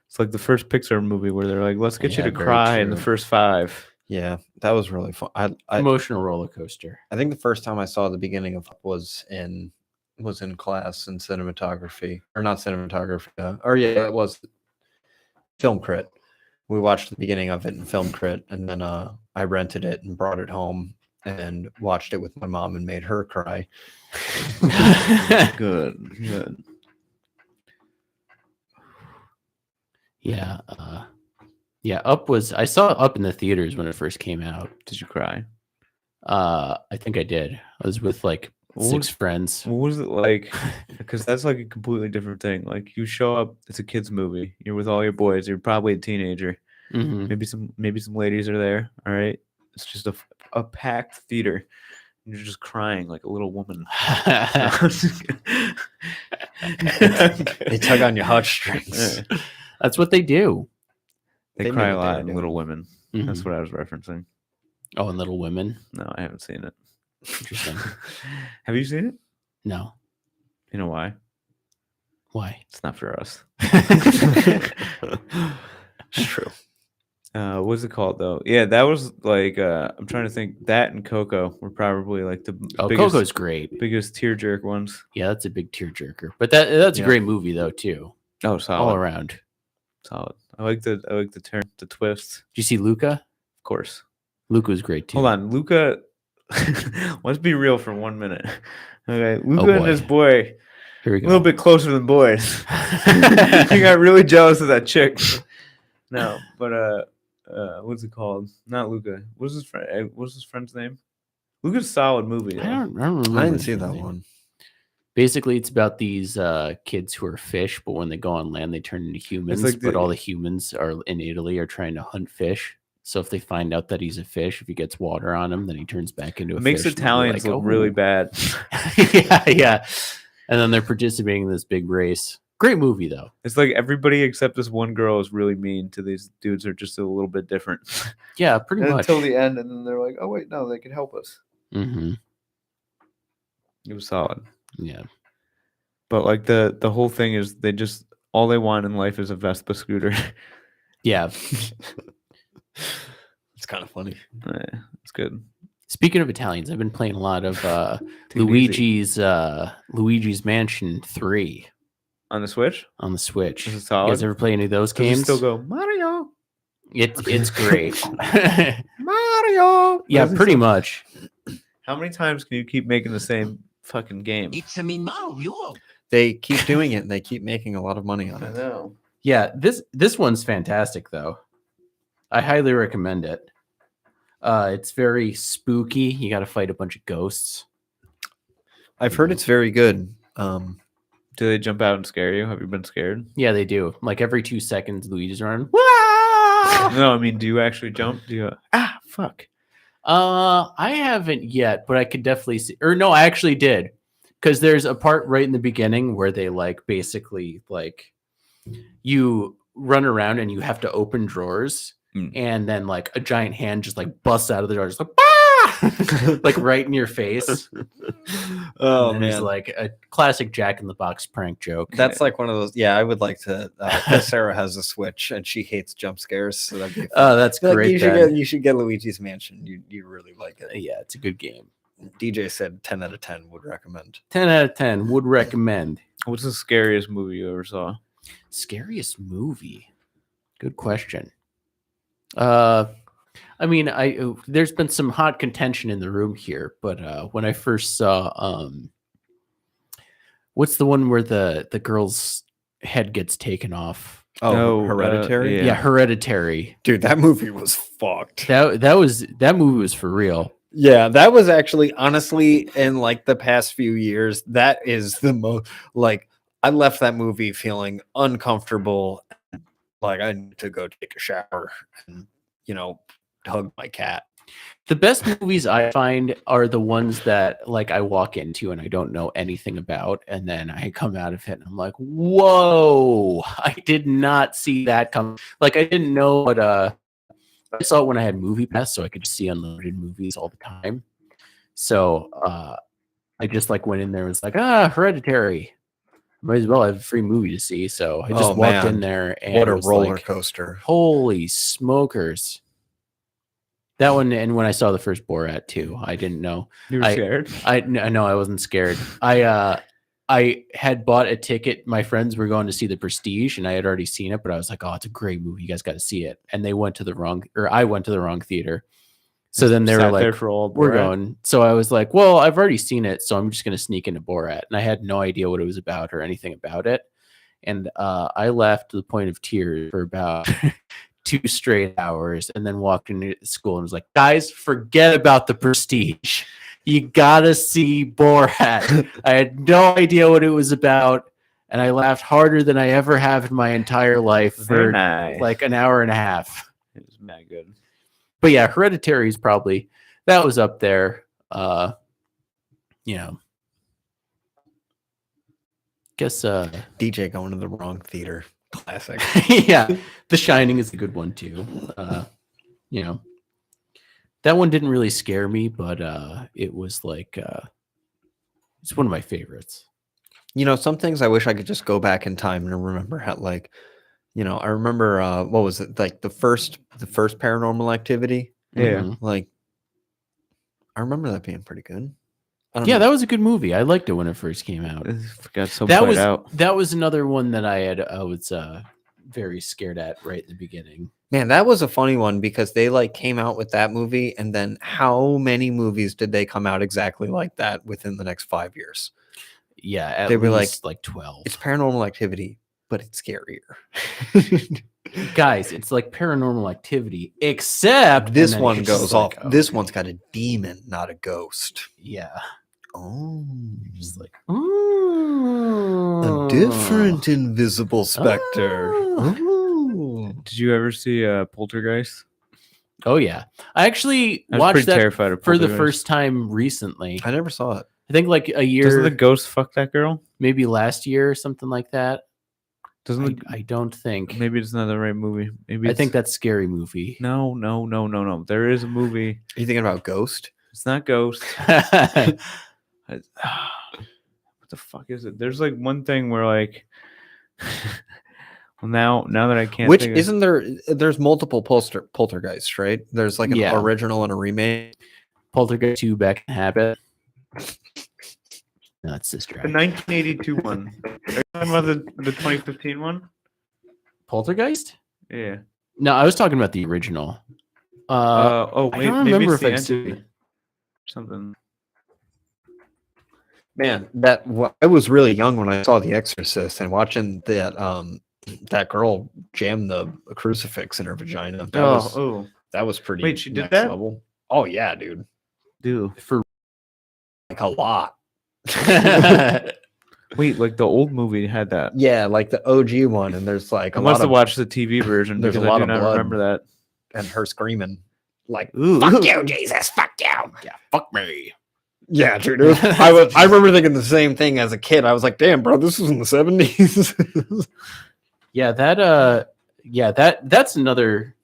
It's like the first Pixar movie where they're like, let's get Yeah, you to very cry in the true. first 5. Yeah, that was really fun. I Emotional roller coaster. I think the first time I saw the beginning of Up was in class in cinematography, or not cinematography. Or yeah, it was film crit. We watched the beginning of it in film crit, and then I rented it and brought it home and watched it with my mom and made her cry. Good. Yeah. I saw Up in the theaters when it first came out. Did you cry? I think I did. I was with like What 6 was- friends. What was it like? Because that's like a completely different thing. Like you show up, it's a kids movie. You're with all your boys. You're probably a teenager. Mhm. Maybe some ladies are there. All right. It's just a packed theater. And you're just crying like a little woman. They tug on your heartstrings. Yeah. That's what they do. They They knew cry a what they lot were in doing. Little Women. That's Mhm. what I was referencing. Oh, and Little Women. No, I haven't seen it. Interesting. Have you seen it? No. You know why? Why? It's not for us. It's true. What's it called though? Yeah, that was like I'm trying to think. That and Coco were probably like the Oh, biggest, Coco's great. biggest tearjerk ones. Yeah, that's a big tearjerker. But that's a Yeah. great movie though too. Oh, All solid, around. solid. I like the turn, the twist. Did you see Luca? Of course. Luca was great too. Hold on, Luca. Let's be real for 1 minute. Okay, Luca and boy. his boy Here we a little go. bit closer than boys. He got really jealous of that chick. No, but what's it called? Not Luca. What's his friend? What's his friend's name? Luca's a solid movie. I Though. don't remember. I didn't his see that name. one. Basically, it's about these kids who are fish, but when they go on land, they turn into humans. like But the- all the humans are in Italy are trying to hunt fish. So if they find out that he's a fish, if he gets water on him, then he turns back into a It makes fish. and they'll be Italians like, look really "Oh." bad. yeah. and then they're participating in this big race. Great movie though. It's like everybody except this one girl is really mean to these dudes. Are just a little bit different Yeah, pretty much. until the end, and then they're like, "Oh wait, no, they can help us." Mm-hmm. It was solid, Yeah. but like the whole thing is they just all they want in life is a Vespa scooter. Yeah. It's kind of funny. Yeah, it's good. Speaking of Italians, I've been playing a lot of Too Luigi's Mansion 3 On the Switch, on the Switch. is it You solid? guys ever play any of those Does it games? still go Mario, It's great. Mario. Yeah, Does it pretty still- much. How many times can you keep making the same fucking game? It's a me Mario. They keep doing it and they keep making a lot of money on I it. know. Yeah, this one's fantastic though. I highly recommend it. It's very spooky. You got to fight a bunch of ghosts. I've heard it's very good. Do they jump out and scare you? Have you been scared? Yeah, they do. Like every 2 seconds, Luigi's running. No, I mean, do you actually jump? Do you? Fuck. I haven't yet, but I could definitely see. Or no, I actually did, because there's a part right in the beginning where they like basically like you run around and you have to open drawers, and then like a giant hand just like busts out of the door, just like like right in your face. Oh And then there's man, like a classic Jack in the Box prank joke. that's like one of those. Yeah, I would like to. 'Cause Sarah has a Switch and she hates jump scares, so that'd be. Oh, that's Like, great. you should then. get you should get Luigi's Mansion. You really like it. Yeah, it's a good game. DJ said 10 out of 10 would recommend. 10 out of 10 would recommend. What's the scariest movie you ever saw? Scariest movie? Good question. I mean, there's been some hot contention in the room here, but when I first saw what's the one where the girl's head gets taken off? Oh, Hereditary. Yeah, Hereditary. Dude, that movie was fucked. That movie was for real. Yeah, that was actually honestly in like the past few years, that is the most like I left that movie feeling uncomfortable. Like I need to go take a shower and hug my cat. The best movies I find are the ones that like I walk into and I don't know anything about, and then I come out of it and I'm like, whoa, I did not see that come. Like I didn't know what I saw it when I had Movie Pass, so I could just see unlimited movies all the time. So I just like went in there and was like, Hereditary. Might as well have a free movie to see. So I just walked in there and what a it was roller like, coaster. holy smokers. That one, and when I saw the first Borat too, I didn't know. You were scared? No, I wasn't scared. I had bought a ticket. My friends were going to see The Prestige, and I had already seen it, but I was like, "Oh, it's a great movie. You guys got to see it." And I went to the wrong theater. So then they were Sat there like, for all "We're Borat? going." So I was like, "Well, I've already seen it, so I'm just going to sneak into Borat." And I had no idea what it was about or anything about it. And I left to the point of tears for about 2 straight hours, and then walked into school and was like, "Guys, forget about The Prestige. You gotta see Borat." I had no idea what it was about, and I laughed harder than I ever have in my entire life Very for nice. like an hour and a half. It was mad good. But yeah, Hereditary is probably that was up there. Guess DJ going to the wrong theater. Classic. yeah, The Shining is a good one too. That one didn't really scare me, but it was like it's one of my favorites. Some things I wish I could just go back in time and remember how I remember what was it, like the first Paranormal Activity? Yeah. Mhm. Like I remember that being pretty good. I don't Yeah, know. that was a good movie. I liked it when it first came out. It got so That played was out. that was another one that I was very scared at right at the beginning. Man, that was a funny one because they like came out with that movie, and then how many movies did they come out exactly like that within the next 5 years? Yeah, at They were least 12. It's Paranormal Activity, but it's scarier. Guys, it's like Paranormal Activity, except This and then one it's just goes like, off. This okay. one's got a demon, not a ghost. Yeah, Oh, just like a different invisible specter. Oh. Did you ever see Poltergeist? Oh yeah, I actually I was watched pretty that terrified of for the Poltergeist. first time recently. I never saw it. I think like a Doesn't year, the ghost fuck that girl? maybe last year or something like that. Doesn't I don't think. maybe it's not the right movie. Maybe I think it's- that's Scary Movie. No. There is a movie. Are you thinking about Ghost? It's not Ghost. What the fuck is it? There's like one thing where like well now that I can't Which think of- isn't there? There's multiple poltergeists, right? There's like an Yeah. original and a remake. Poltergeist 2 Back in Habit. No, it's Sister the Act. 1982 one. Are you talking about the 2015 one? Poltergeist? Yeah. No, I was talking about the original. I I don't remember if I've it's seen it. something. Man, I was really young when I saw The Exorcist and watching that girl jam the crucifix in her vagina. That was pretty. Wait, she did next that? level. Oh yeah, dude, Dude. For like a lot. Wait, like the old movie had that. Yeah, like the OG one, and there's like I a must lot have of watched the TV version there's a because I lot do of not blood. remember that. and her screaming like Ooh. "Fuck you, Jesus! Fuck you!" Yeah, fuck me. Yeah, dude. I remember thinking the same thing as a kid. I was like, "Damn, bro, this was in the '70s." Yeah, that's another.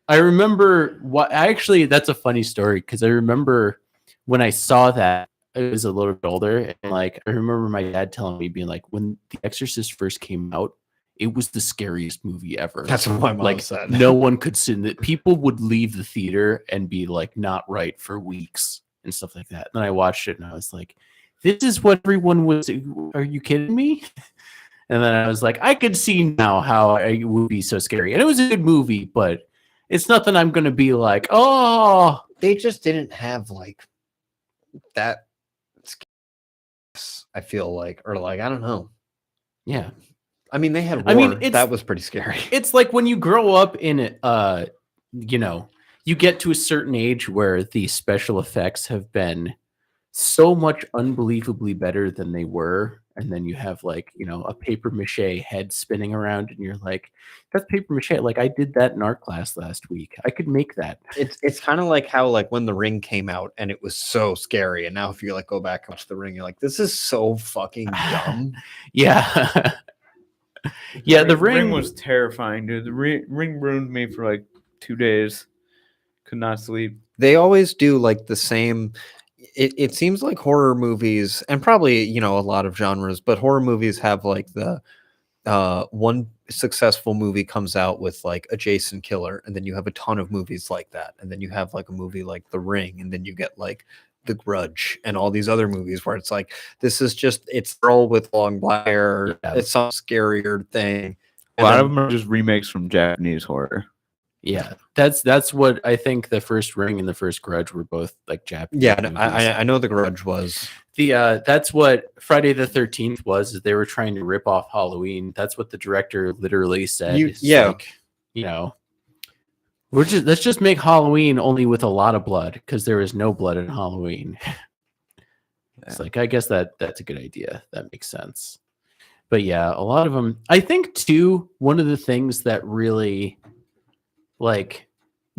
I remember what actually that's a funny story because I remember when I saw that I was a little bit older and like I remember my dad telling me being like when The Exorcist first came out, it was the scariest movie ever. That's what my mom like said. no one could sit in it. People would leave the theater and be like not right for weeks and stuff like that. And then I watched it and I was like, this is what everyone was. Are you kidding me? And then I was like, I could see now how it would be so scary. And it was a good movie, but it's nothing I'm going to be like, oh. They just didn't have like that. I feel like, or like, I don't know. Yeah. I mean, they had war. I mean, it's- that was pretty scary. It's like when you grow up in it, you know, you get to a certain age where the special effects have been so much unbelievably better than they were. And then you have like, you know, a paper mache head spinning around and you're like, that's paper mache. Like I did that in art class last week. I could make that. It's kind of like how like when The Ring came out and it was so scary, and now if you like go back and watch The Ring, you're like, this is so fucking dumb. Yeah. Yeah, the ring was terrifying, dude. The ring ruined me for like 2 days. Could not sleep. They always do like the same. It seems like horror movies, and probably, you know, a lot of genres, but horror movies have like the one successful movie comes out with like a Jason killer, and then you have a ton of movies like that, and then you have like a movie like The Ring, and then you get like The Grudge and all these other movies where it's like this is just it's girl with long black hair, Yeah. it's some scarier thing. A lot of them are just remakes from Japanese horror. Yeah, that's what I think. The first Ring and the first Grudge were both like Japanese. Yeah, no, movies. I know The Grudge was. The that's what Friday the 13th was. Is they were trying to rip off Halloween. That's what the director literally said. It's yeah. like, you know, let's just make Halloween only with a lot of blood because there is no blood in Halloween. It's like I guess that's a good idea. That makes sense. But yeah, a lot of them. I think too. One of the things that really like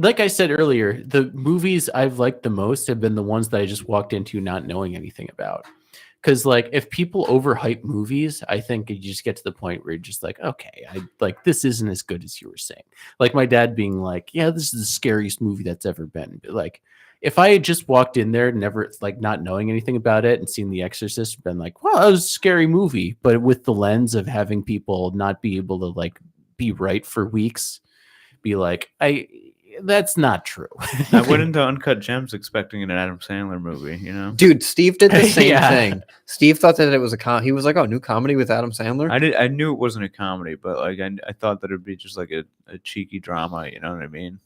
I said earlier, the movies I've liked the most have been the ones that I just walked into not knowing anything about. Because like if people overhype movies, I think you just get to the point where you're just like, okay, I like this isn't as good as you were saying. Like my dad being like, yeah, this is the scariest movie that's ever been. But like if I had just walked in there, never like not knowing anything about it and seen The Exorcist, been like, well, that was a scary movie, but with the lens of having people not be able to like be right for weeks. Be like, that's not true. I went into Uncut Gems expecting an Adam Sandler movie, you know? Dude, Steve did the same Yeah. thing. Steve thought that it was he was like, oh, new comedy with Adam Sandler. I knew it wasn't a comedy, but like I thought that it'd be just like a cheeky drama, you know what I mean?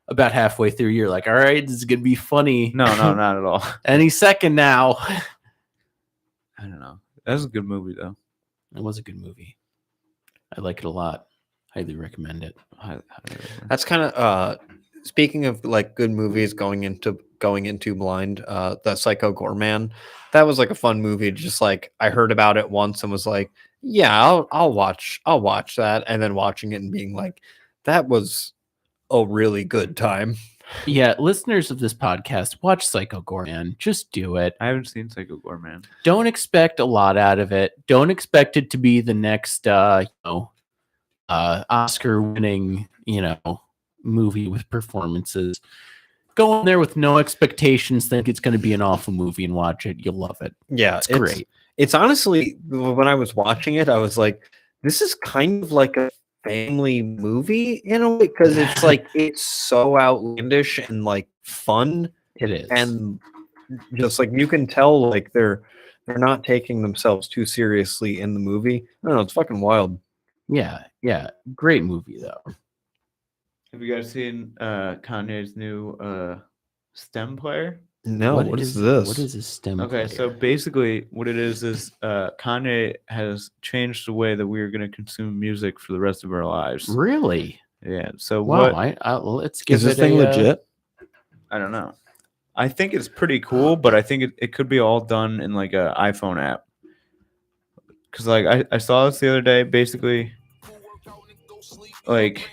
About halfway through, you're like, all right, this is gonna be funny. No, not at all. Any second now. I don't know. That was a good movie though. It was a good movie. I like it a lot. Highly recommend it. That's kind of speaking of like good movies going into blind. The Psycho Gorman, that was like a fun movie. Just like I heard about it once and was like, yeah, I'll watch that, and then watching it and being like, that was a really good time. Yeah, listeners of this podcast, watch Psycho Gorman. Just do it. I haven't seen Psycho Gorman. Don't expect a lot out of it. Don't expect it to be the next Oscar winning, movie with performances. Go in there with no expectations, think it's going to be an awful movie, and watch it. You'll love it. Yeah, It's great. It's honestly, when I was watching it, I was like, this is kind of like a family movie in a way, because it's like it's so outlandish and like fun, It is. and just like you can tell like they're not taking themselves too seriously in the movie. I don't know, it's fucking wild. yeah, great movie though. Have you guys seen Kanye's new STEM player? No, what is this? What is a STEM? Okay, so player? basically what it is Kanye has changed the way that we are going to consume music for the rest of our lives. Really? Yeah. So Wow. what? Let's give Is this it thing a, legit? I don't know. I think it's pretty cool, but I think it could be all done in like a iPhone app. Because like I saw this the other day. Basically, like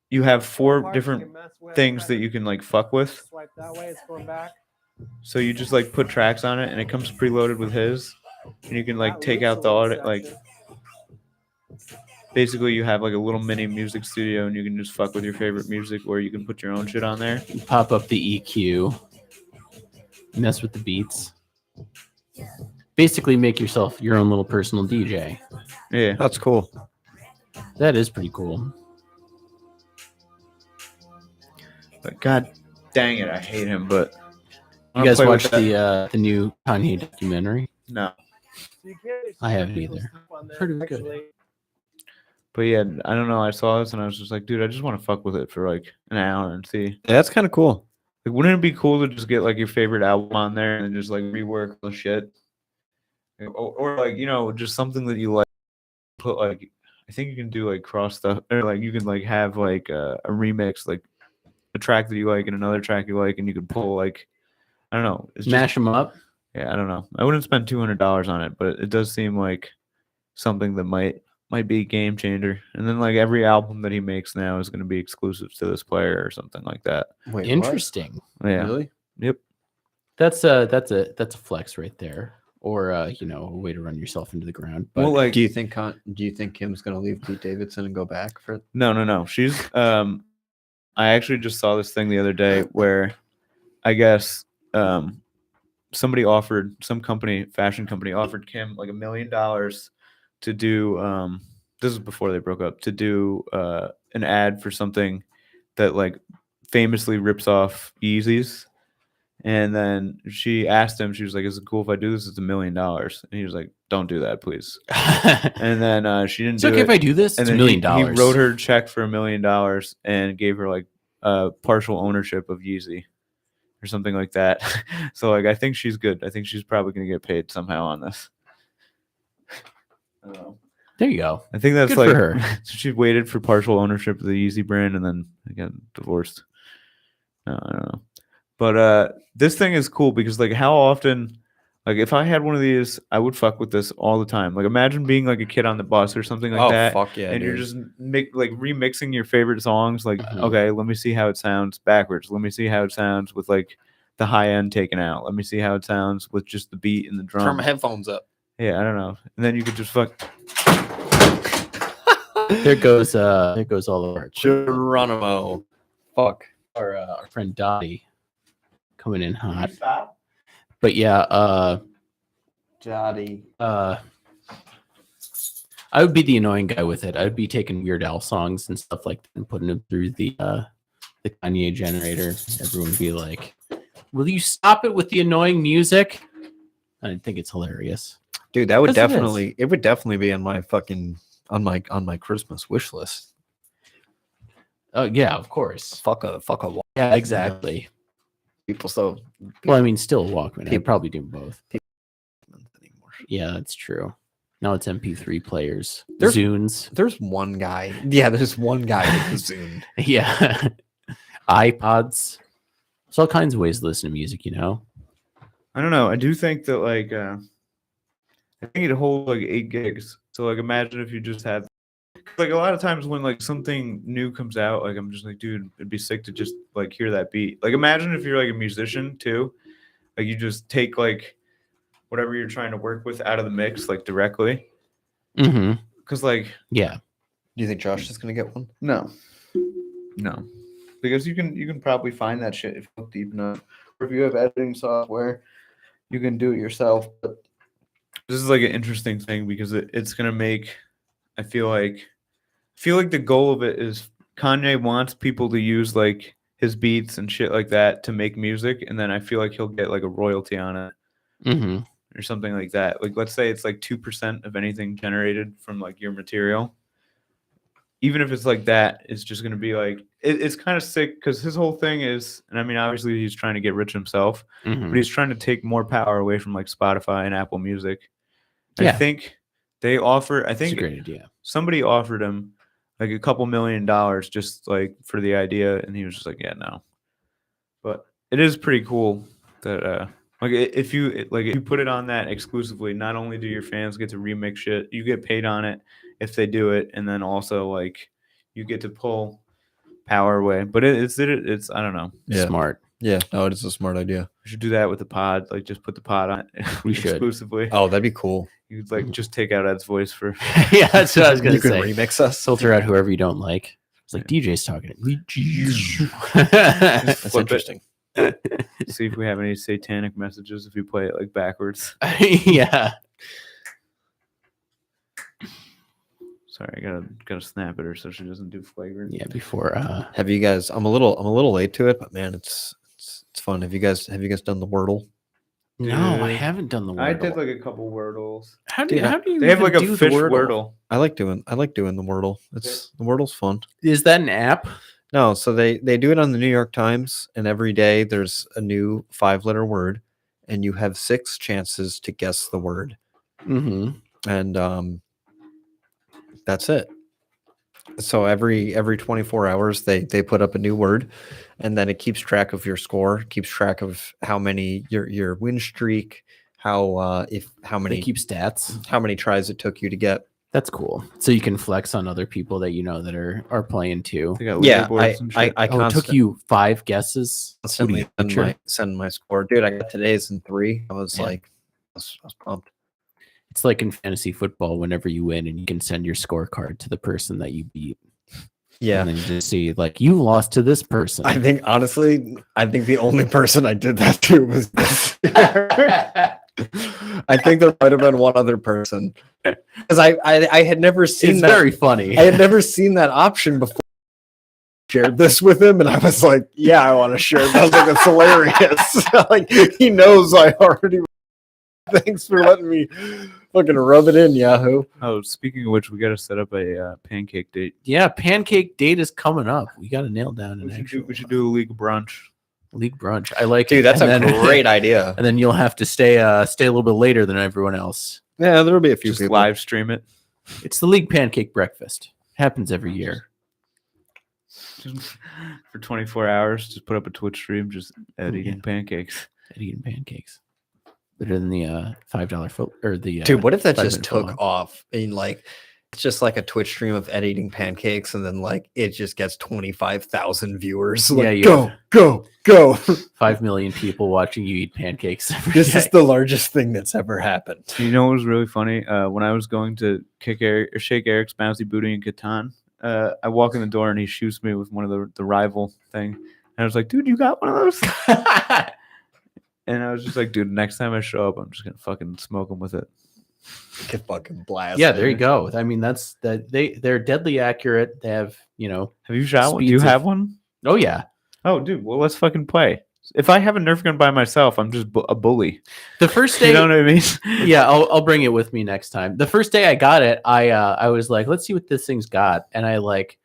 you have 4 different things that you can like fuck with. Swipe that way, it's going back. So you just like put tracks on it, and it comes preloaded with his, and you can like take out the audio. Like basically, you have like a little mini music studio, and you can just fuck with your favorite music, or you can put your own shit on there. pop up the EQ, mess with the beats. Basically, make yourself your own little personal DJ. Yeah. That's cool. That is pretty cool. But God dang it, I hate him. But You guys watched the new Kanye documentary? No. I haven't either. Pretty good. But yeah, I don't know. I saw this and I was just like, dude, I just want to fuck with it for like an hour and see. Yeah, that's kind of cool. Like, wouldn't it be cool to just get like your favorite album on there and just like rework the shit? Or like, just something that you like put like, I think you can do like cross stuff, or like you can like have like a remix, like a track that you like and another track you like, and you can pull like, I don't know. It's Mash them up. Yeah, I don't know. I wouldn't spend $200 on it, but it does seem like something that might be a game changer. And then like every album that he makes now is going to be exclusive to this player or something like that. Wait, Interesting. Yeah. Really? Yep. That's a flex right there, or a way to run yourself into the ground. But Well, like, Do you think Kim's gonna leave Pete Davidson and go back for? no. She's I actually just saw this thing the other day where I guess some fashion company offered Kim like $1 million to do this is before they broke up, to do an ad for something that like famously rips off Yeezys. And then she asked him, she was like, is it cool if I do this? It's $1 million. And he was like, don't do that, please. And then she didn't it's do okay it. if I do this. And It's $1 then million. he wrote her a check for $1 million and gave her like partial ownership of Yeezy or something like that. So like I think she's good. I think she's probably gonna get paid somehow on this. I don't know. There you go. I think that's Good for like her. So she waited for partial ownership of the Yeezy brand and then they got divorced. No, I don't know. But this thing is cool because like how often, like if I had one of these, I would fuck with this all the time. Like imagine being like a kid on the bus or something like that. Fuck yeah! And you're dude. just remixing your favorite songs. Like, Mhm. okay, let me see how it sounds backwards. Let me see how it sounds with like the high end taken out. Let me see how it sounds with just the beat and the drum. turn my headphones up. Yeah, I don't know. And then you could just fuck. There goes all of our Geronimo. Fuck. our friend Dottie coming in hot. But yeah, Jotty. I would be the annoying guy with it. I would be taking Weird Al songs and stuff like that and putting them through the Kanye generator. Everyone would be like, "Will you stop it with the annoying music?" I think it's hilarious. Dude, that would 'Cause it is. definitely it would definitely be on my fucking on my Christmas wish list. Oh yeah, of course. Fuck a Walkman. Yeah, exactly. People so Well, I mean, still Walkman. I'd People- probably do both. anymore. Yeah, that's true. Now it's MP3 players, There's- Zunes. There's one guy. Yeah, there's one guy with the Zune. Yeah, iPods. There's all kinds of ways to listen to music. I don't know. I do think that like I think it'd hold like 8 gigs. So like imagine if you just had like a lot of times when like something new comes out, like I'm just like, dude, it'd be sick to just like hear that beat. Like imagine if you're like a musician too, like you just take like whatever you're trying to work with out of the mix like directly, Mm-hmm. because like Yeah. Do you think Josh is gonna get one? no, because you can probably find that shit if you look deep enough, or if you have editing software, you can do it yourself. But this is like an interesting thing because it's gonna make. I feel like the goal of it is Kanye wants people to use like his beats and shit like that to make music, and then I feel like he'll get like a royalty on it Mm-hmm. or something like that. Like let's say it's like 2% of anything generated from like your material. Even if it's like that, it's just gonna be like it's kind of sick because his whole thing is, and I mean obviously he's trying to get rich himself, Mm-hmm. but he's trying to take more power away from like Spotify and Apple Music. Yeah. I think they offer. I It's a think great idea. somebody offered him like a couple $1 million just like for the idea, and he was just like, yeah, no. But it is pretty cool that like if you put it on that exclusively, not only do your fans get to remix shit, you get paid on it if they do it, and then also like you get to pull power away. But it's I don't know. Yeah. Smart. Yeah, no, it is a smart idea. We should do that with the pod. Like just put the pod on We should. exclusively. Oh, that'd be cool. You could like just take out Ed's voice for Yeah, that's what I was gonna You can say. remix us. Filter out whoever you don't like. It's like DJ's talking. That's Flip it. interesting. see if we have any satanic messages if you play it like backwards. Yeah. Sorry, I gotta snap at her so she doesn't do flagrant. Yeah. Before. Have you guys? I'm a little late to it, but man, it's fun. Have you guys done the Wordle? No, I Dude, haven't done the Wordle. I did like a couple Wordles. How do Dude, you They have even like a do the fish Wordle. I like doing the Wordle. The Wordle's fun. Is that an app? No, so they do it on the New York Times, and every day there's a new 5-letter word, and you have 6 chances to guess the word, Mm-hmm. and that's it. So every 24 hours they put up a new word, and then it keeps track of your score, keeps track of how many your win streak, how They many keep stats. how many tries it took you to get. That's cool. So you can flex on other people that you know that are playing too. They got Yeah, leaderboards and shit. I Oh, it took you 5 guesses. Who do you picture? send my score, dude. I got today's in 3. I was Yeah. like, I was pumped. It's like in fantasy football, whenever you win and you can send your scorecard to the person that you beat. Yeah. And then you just see like you lost to this person. I think honestly, the only person I did that to was this. I think there might have been one other person because I had never seen it's that. very funny. I had never seen that option before. Shared this with him, and I was like, "Yeah, I want to share." It. I was like, "It's hilarious!" Like he knows I already. Thanks for letting me fucking rub it in, Yahoo. Oh, speaking of which, we got to set up a pancake date. Yeah, pancake date is coming up. We got to nail down an actual We should do a league brunch. league brunch. I like it. Dude, that's And a then- great idea. And then you'll have to stay a little bit later than everyone else. Yeah, there'll be a few Just people. live stream it. It's the league pancake breakfast. Happens every year. For 24 hours. Just put up a Twitch stream. Just Ed Oh, eating yeah. pancakes. Ed eating pancakes. Better than the $5 foot or the Dude, what if that 5 just minute took phone. off? I mean, like, it's just like a Twitch stream of Ed eating pancakes, and then like it just gets 25,000 viewers. Yeah, Like, you go. 5 million people watching you eat pancakes every This is day. the largest thing that's ever happened. You know what was really funny? When I was going to shake Eric's bouncy booty in Catan, I walk in the door and he shoots me with one of the rival thing. And I was like, dude, you got one of those? And I was just like, dude, next time I show up, I'm just gonna fucking smoke them with it. Get fucking blasted. Yeah, there you go. I mean, that's that they're deadly accurate. They have, Have you shot one? Do Speeds you of- have one? oh yeah. Oh, dude, well, let's fucking play. If I have a Nerf gun by myself, I'm just a bully. The first day You know what I mean? yeah, I'll bring it with me next time. The first day I got it, I was like, let's see what this thing's got. And I like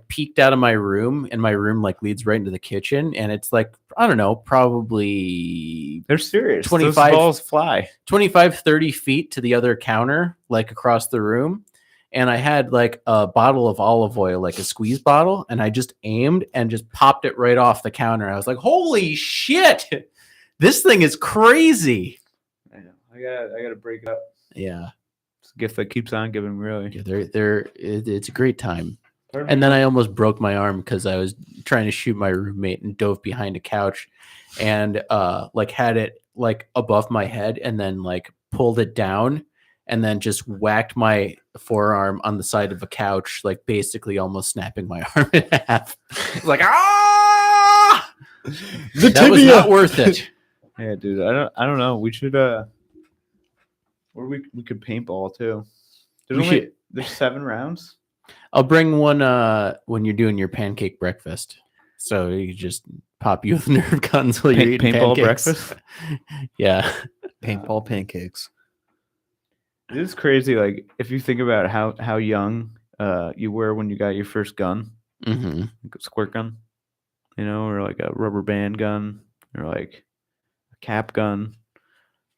peeked out of my room, and my room like leads right into the kitchen, and it's like, I don't know, probably They're serious. 25 Those balls fly. 25 30 feet to the other counter, like across the room. And I had like a bottle of olive oil, like a squeeze bottle, and I just aimed and just popped it right off the counter. I was like, holy shit, this thing is crazy. I know. I gotta break it up. Yeah. It's a gift that keeps on giving, really. Yeah, it's a great time. And then I almost broke my arm because I was trying to shoot my roommate and dove behind a couch and like had it like above my head and then like pulled it down and then just whacked my forearm on the side of a couch, like basically almost snapping my arm in half. Like, ah, that was not worth it. Yeah, dude. I don't know. We should or we could paintball too. There's 7 rounds. I'll bring one when you're doing your pancake breakfast. So you just pop you with Nerf guns while you're eating Paintball pancakes. breakfast. Yeah. Paintball pancakes. It is crazy. Like if you think about how young you were when you got your first gun, Mm-hmm. like a squirt gun, or like a rubber band gun, or like a cap gun,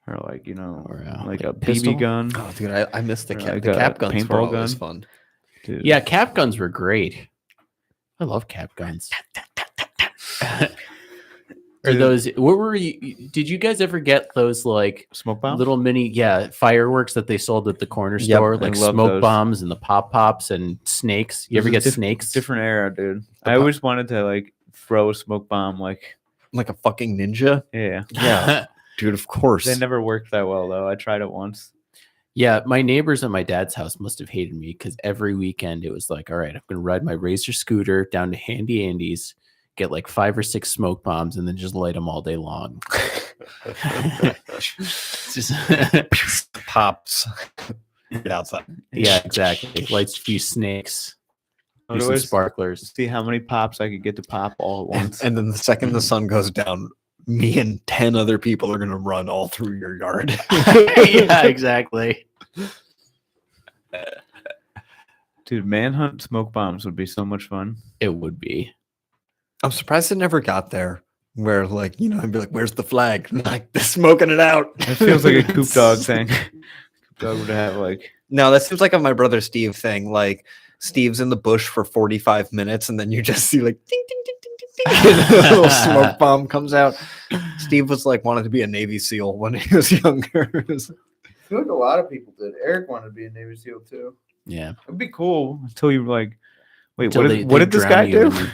or like like a pistol? BB gun. Oh, dude, I missed the Or cap. like The a cap guns were paintball always gun. fun. Dude. Yeah, cap guns were great. I love cap guns. Or Dude. those, what were you, did you guys ever get those like Smoke bomb. little mini, fireworks that they sold at the corner Yep, store, I like love smoke those. bombs and the pop pops and snakes? You ever get snakes? Different era, dude. I always wanted to like throw a smoke bomb. Like Like a fucking ninja. yeah, Yeah, dude. Of course. they never worked that well though. I tried it once. Yeah, my neighbors at my dad's house must have hated me because every weekend it was like, all right, I'm going to ride my Razor scooter down to Handy Andy's, get like 5 or 6 smoke bombs, and then just light them all day long. Just- Pops. Get outside. yeah, exactly. Lights a few snakes, I do would some always sparklers. see how many pops I could get to pop all at once. And then the second the sun goes down, me and 10 other people are gonna run all through your yard. Yeah, exactly. Dude, manhunt smoke bombs would be so much fun. It would be. I'm surprised it never got there. Where like, I'd be like, where's the flag? And like they're smoking it out. It feels like a Coop Dog thing. Coop Dog would have like No, that seems like a my brother Steve thing. Like Steve's in the bush for 45 minutes and then you just see like ding ding ding ding ding ding and a little smoke bomb comes out. Steve was like wanted to be a Navy SEAL when he was younger. I feel like a lot of people did. Eric wanted to be a Navy SEAL too. Yeah. It'd be cool until you were like, wait, Until what they did this drown guy you do?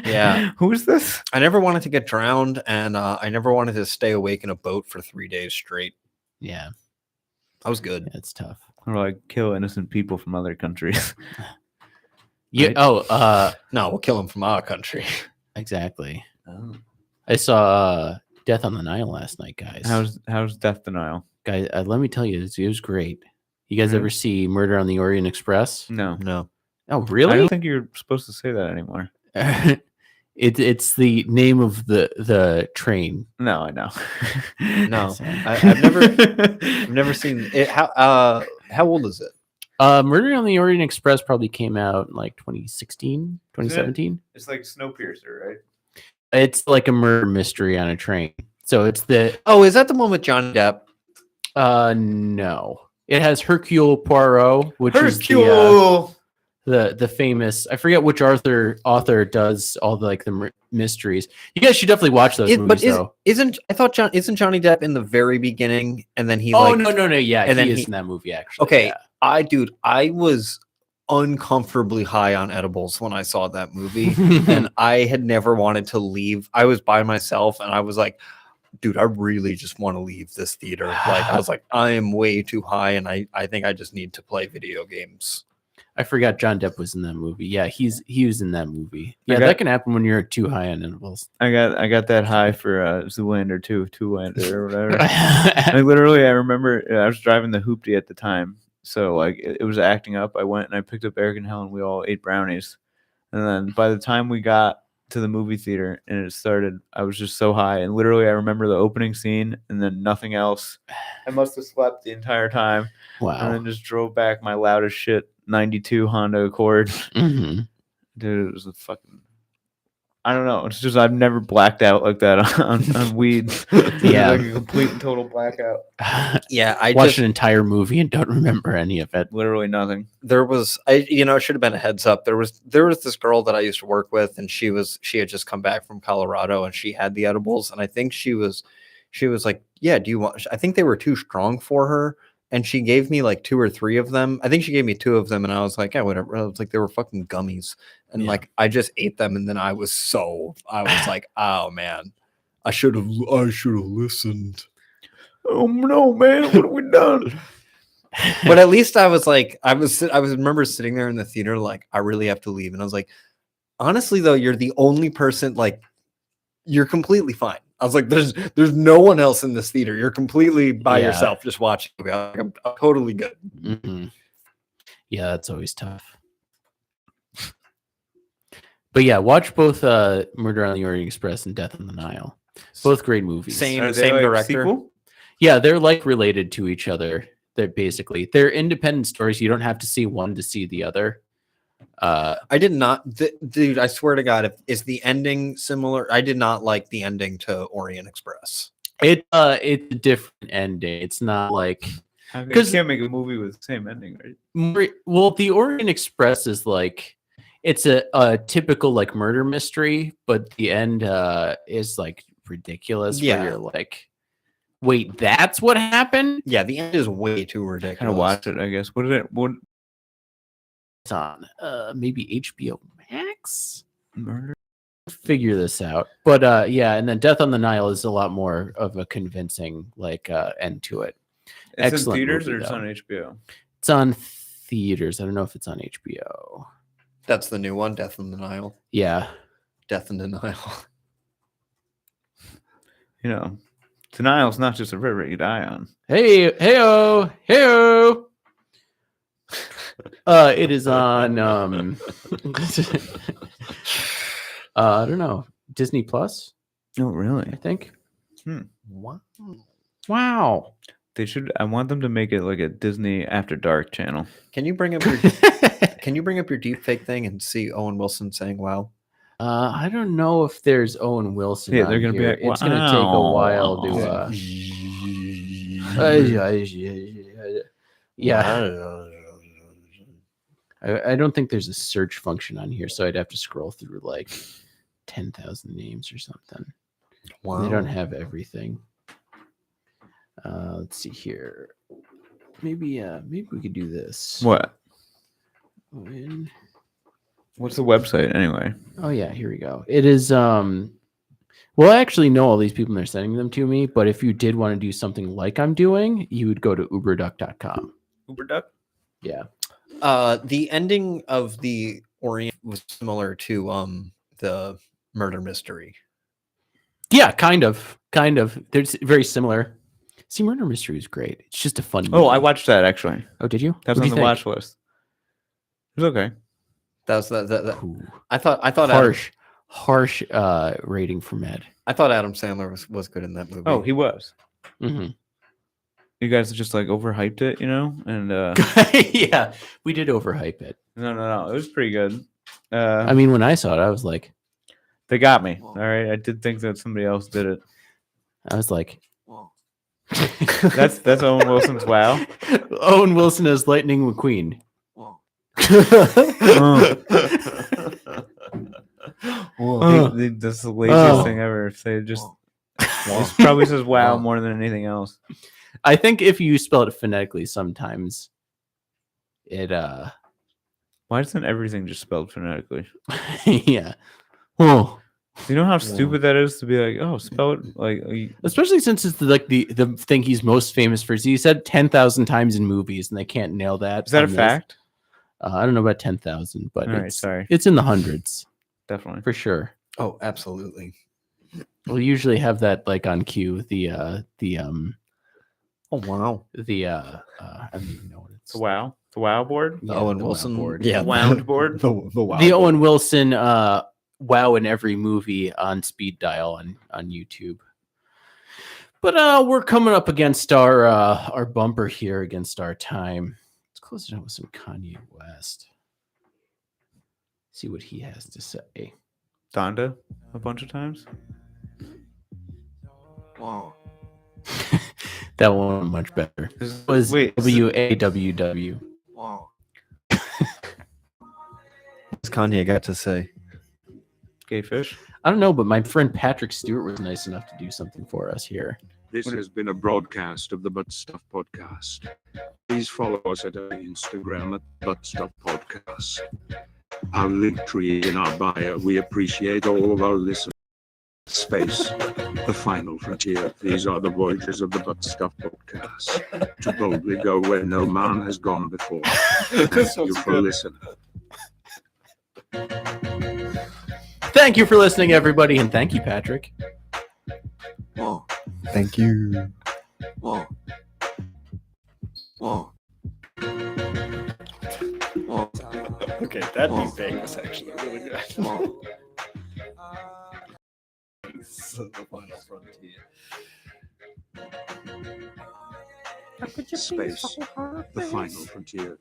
Yeah. Who is this? I never wanted to get drowned and I never wanted to stay awake in a boat for 3 days straight. Yeah. I was good. It's tough. Or like kill innocent people from other countries. Yeah. Right? Oh, No, we'll kill him from our country. exactly. I saw Death on the Nile last night, guys. How's Death Denial? Guys, let me tell you, it was great. You guys Really? ever see Murder on the Orient Express? No. No. Oh, I really? don't think you're supposed to say that anymore. It's the name of the train. No, I know. No. I've never seen it. How old is it? Murder on the Orient Express probably came out in like 2016, 2017. It's like Snowpiercer, right? It's like a murder mystery on a train. So it's the Oh, is that the one with Johnny Depp? no. It has Hercule Poirot, which is the famous, I forget which author does all the like the mysteries. You guys should definitely watch those movies though. Isn't Johnny Depp in the very beginning and then he Oh like no, yeah, and then he is he- in that movie actually. Okay, yeah. I was uncomfortably high on edibles when I saw that movie and I had never wanted to leave. I was by myself and I was like, dude, I really just want to leave this theater. Like I was like, I am way too high and I think I just need to play video games. I forgot John Depp was in that movie. Yeah, he was in that movie. Yeah, got- that can happen when you're too high on edibles. I got that high for Zoolander 2, Zoolander or whatever. I remember I was driving the Hoopty at the time, so like it was acting up. I went and I picked up Eric and Helen. We all ate brownies, and then by the time we got to the movie theater and it started, I was just so high. And literally, I remember the opening scene and then nothing else. I must have slept the entire time, and Wow. then just drove back my loud as shit 92 Honda Accord. Mhm. Dude, it was a fucking. I don't know. It's just I've never blacked out like that on weed. Yeah. Like a complete and total blackout. Yeah, I Watched just an entire movie and don't remember any of it. Literally nothing. there was it should have been a heads up. There was this girl that I used to work with and she had just come back from Colorado and she had the edibles and I think she was like, yeah, do you want, I think they were too strong for her and she gave me like 2 or 3 of them. I think she gave me 2 of them, and I was like, yeah, whatever. I was like, they were fucking gummies, and Yeah. like I just ate them, and then I was like, oh man, I should have listened. Oh no, man! What have we done? But at least I was like, I remember sitting there in the theater, like, I really have to leave, and I was like, honestly though, you're the only person, like, you're completely fine. I was like, there's no one else in this theater. You're completely by Yeah. yourself, just watching. I'm totally good. Mm-hmm. Yeah, that's always tough. But yeah, watch both Murder on the Orient Express and Death on the Nile. Both great movies. Same Are they, like, director. sequel? Yeah, they're like related to each other. They're independent stories. You don't have to see one to see the other. I did not, dude. I swear to God, is the ending similar? I did not like the ending to Orient Express. It's a different ending. It's not like You 'Cause- can't make a movie with the same ending, right? well, the Orient Express is like it's a typical like murder mystery, but the end is like ridiculous. Yeah. Where you're like, wait, that's what happened? Yeah, the end is way too ridiculous. Kind of watch it, I guess. What did it? What It's on maybe HBO Max. murder? Figure this out, but yeah, and then Death on the Nile is a lot more of a convincing like end to it. It's Excellent in theaters movie, or it's though. on HBO. It's on theaters. I don't know if it's on HBO. That's the new one, Death in the Nile. Yeah. Death in the Nile. You know, denial's not just a river you die on. Hey, heyo, heyo. It is on I don't know, Disney Plus, Oh, I really? think. Wow. Wow. They should. I want them to make it like a Disney After Dark channel. Can you bring up your Can you bring up your deep fake thing and see Owen Wilson saying wow? I don't know if there's Owen Wilson. Yeah, they're on gonna be here. like, It's gonna take a while to. Yeah, I don't think there's a search function on here, so I'd have to scroll through like 10,000 names or something. Wow. They don't have everything. Let's see here. Maybe we could do this. What? Owen- What's the website anyway? Oh yeah, here we go. It is well, I actually know all these people and they're sending them to me, but if you did want to do something like I'm doing, you would go to uberduck.com. UberDuck. Yeah. The ending of the Orient was similar to the murder mystery. Yeah, kind of. They're very similar. See, Murder Mystery is great. It's just a fun movie. Oh, I watched that actually. Oh, did you? That's What'd on you the think? watch list. It was okay. That was the Ooh, I thought Adam, harsh rating from Ed. I thought Adam Sandler was good in that movie. Oh, he was. hmm You guys just like overhyped it, you know? And Yeah, we did overhype it. no, it was pretty good. I mean, when I saw it, I was like, They got me. All right, I did think that somebody else did it. That's Owen Wilson's wow. Owen Wilson as Lightning McQueen. That's the laziest thing ever. If they just it probably says wow more than anything else. I think if you spell it phonetically, sometimes it Why isn't everything just spelled phonetically? yeah. Oh, Do you know how stupid that is to be like, oh, spell it like especially since it's the thing he's most famous for. He said 10,000 times in movies, and they can't nail that. is that a on this. fact? I don't know about 10,000, but All right, it's sorry. it's in the hundreds Definitely. for sure. Oh, absolutely. We'll usually have that like on cue. Oh wow. I don't even know what it's. The wow. The wow board? Yeah, Owen the wow Wilson board. Yeah, Wound board? The wow. The board. Owen Wilson wow in every movie on speed dial on YouTube. But we're coming up against our bumper here, against our time. Let's close it out with some Kanye West. See what he has to say. Donda a bunch of times. Wow. That one much better. It was Wait, WAWW. Wow. What's Kanye got to say? gay fish. I don't know, but my friend Patrick Stewart was nice enough to do something for us here. This has been a broadcast of the Butt Stuff Podcast. Please follow us at our Instagram at Butt Stuff Podcast. Our link tree in our bio. We appreciate all of our listeners. Space, the final frontier. These are the voyages of the Butt Stuff Podcast. To boldly go where no man has gone before. Thank you for listening. Thank you for listening, everybody, and thank you, Patrick. Whoa, Thank you. whoa, whoa, whoa, Okay, that'd Whoa. be famous, actually. Really good. whoa. The final frontier. Space, the final frontier.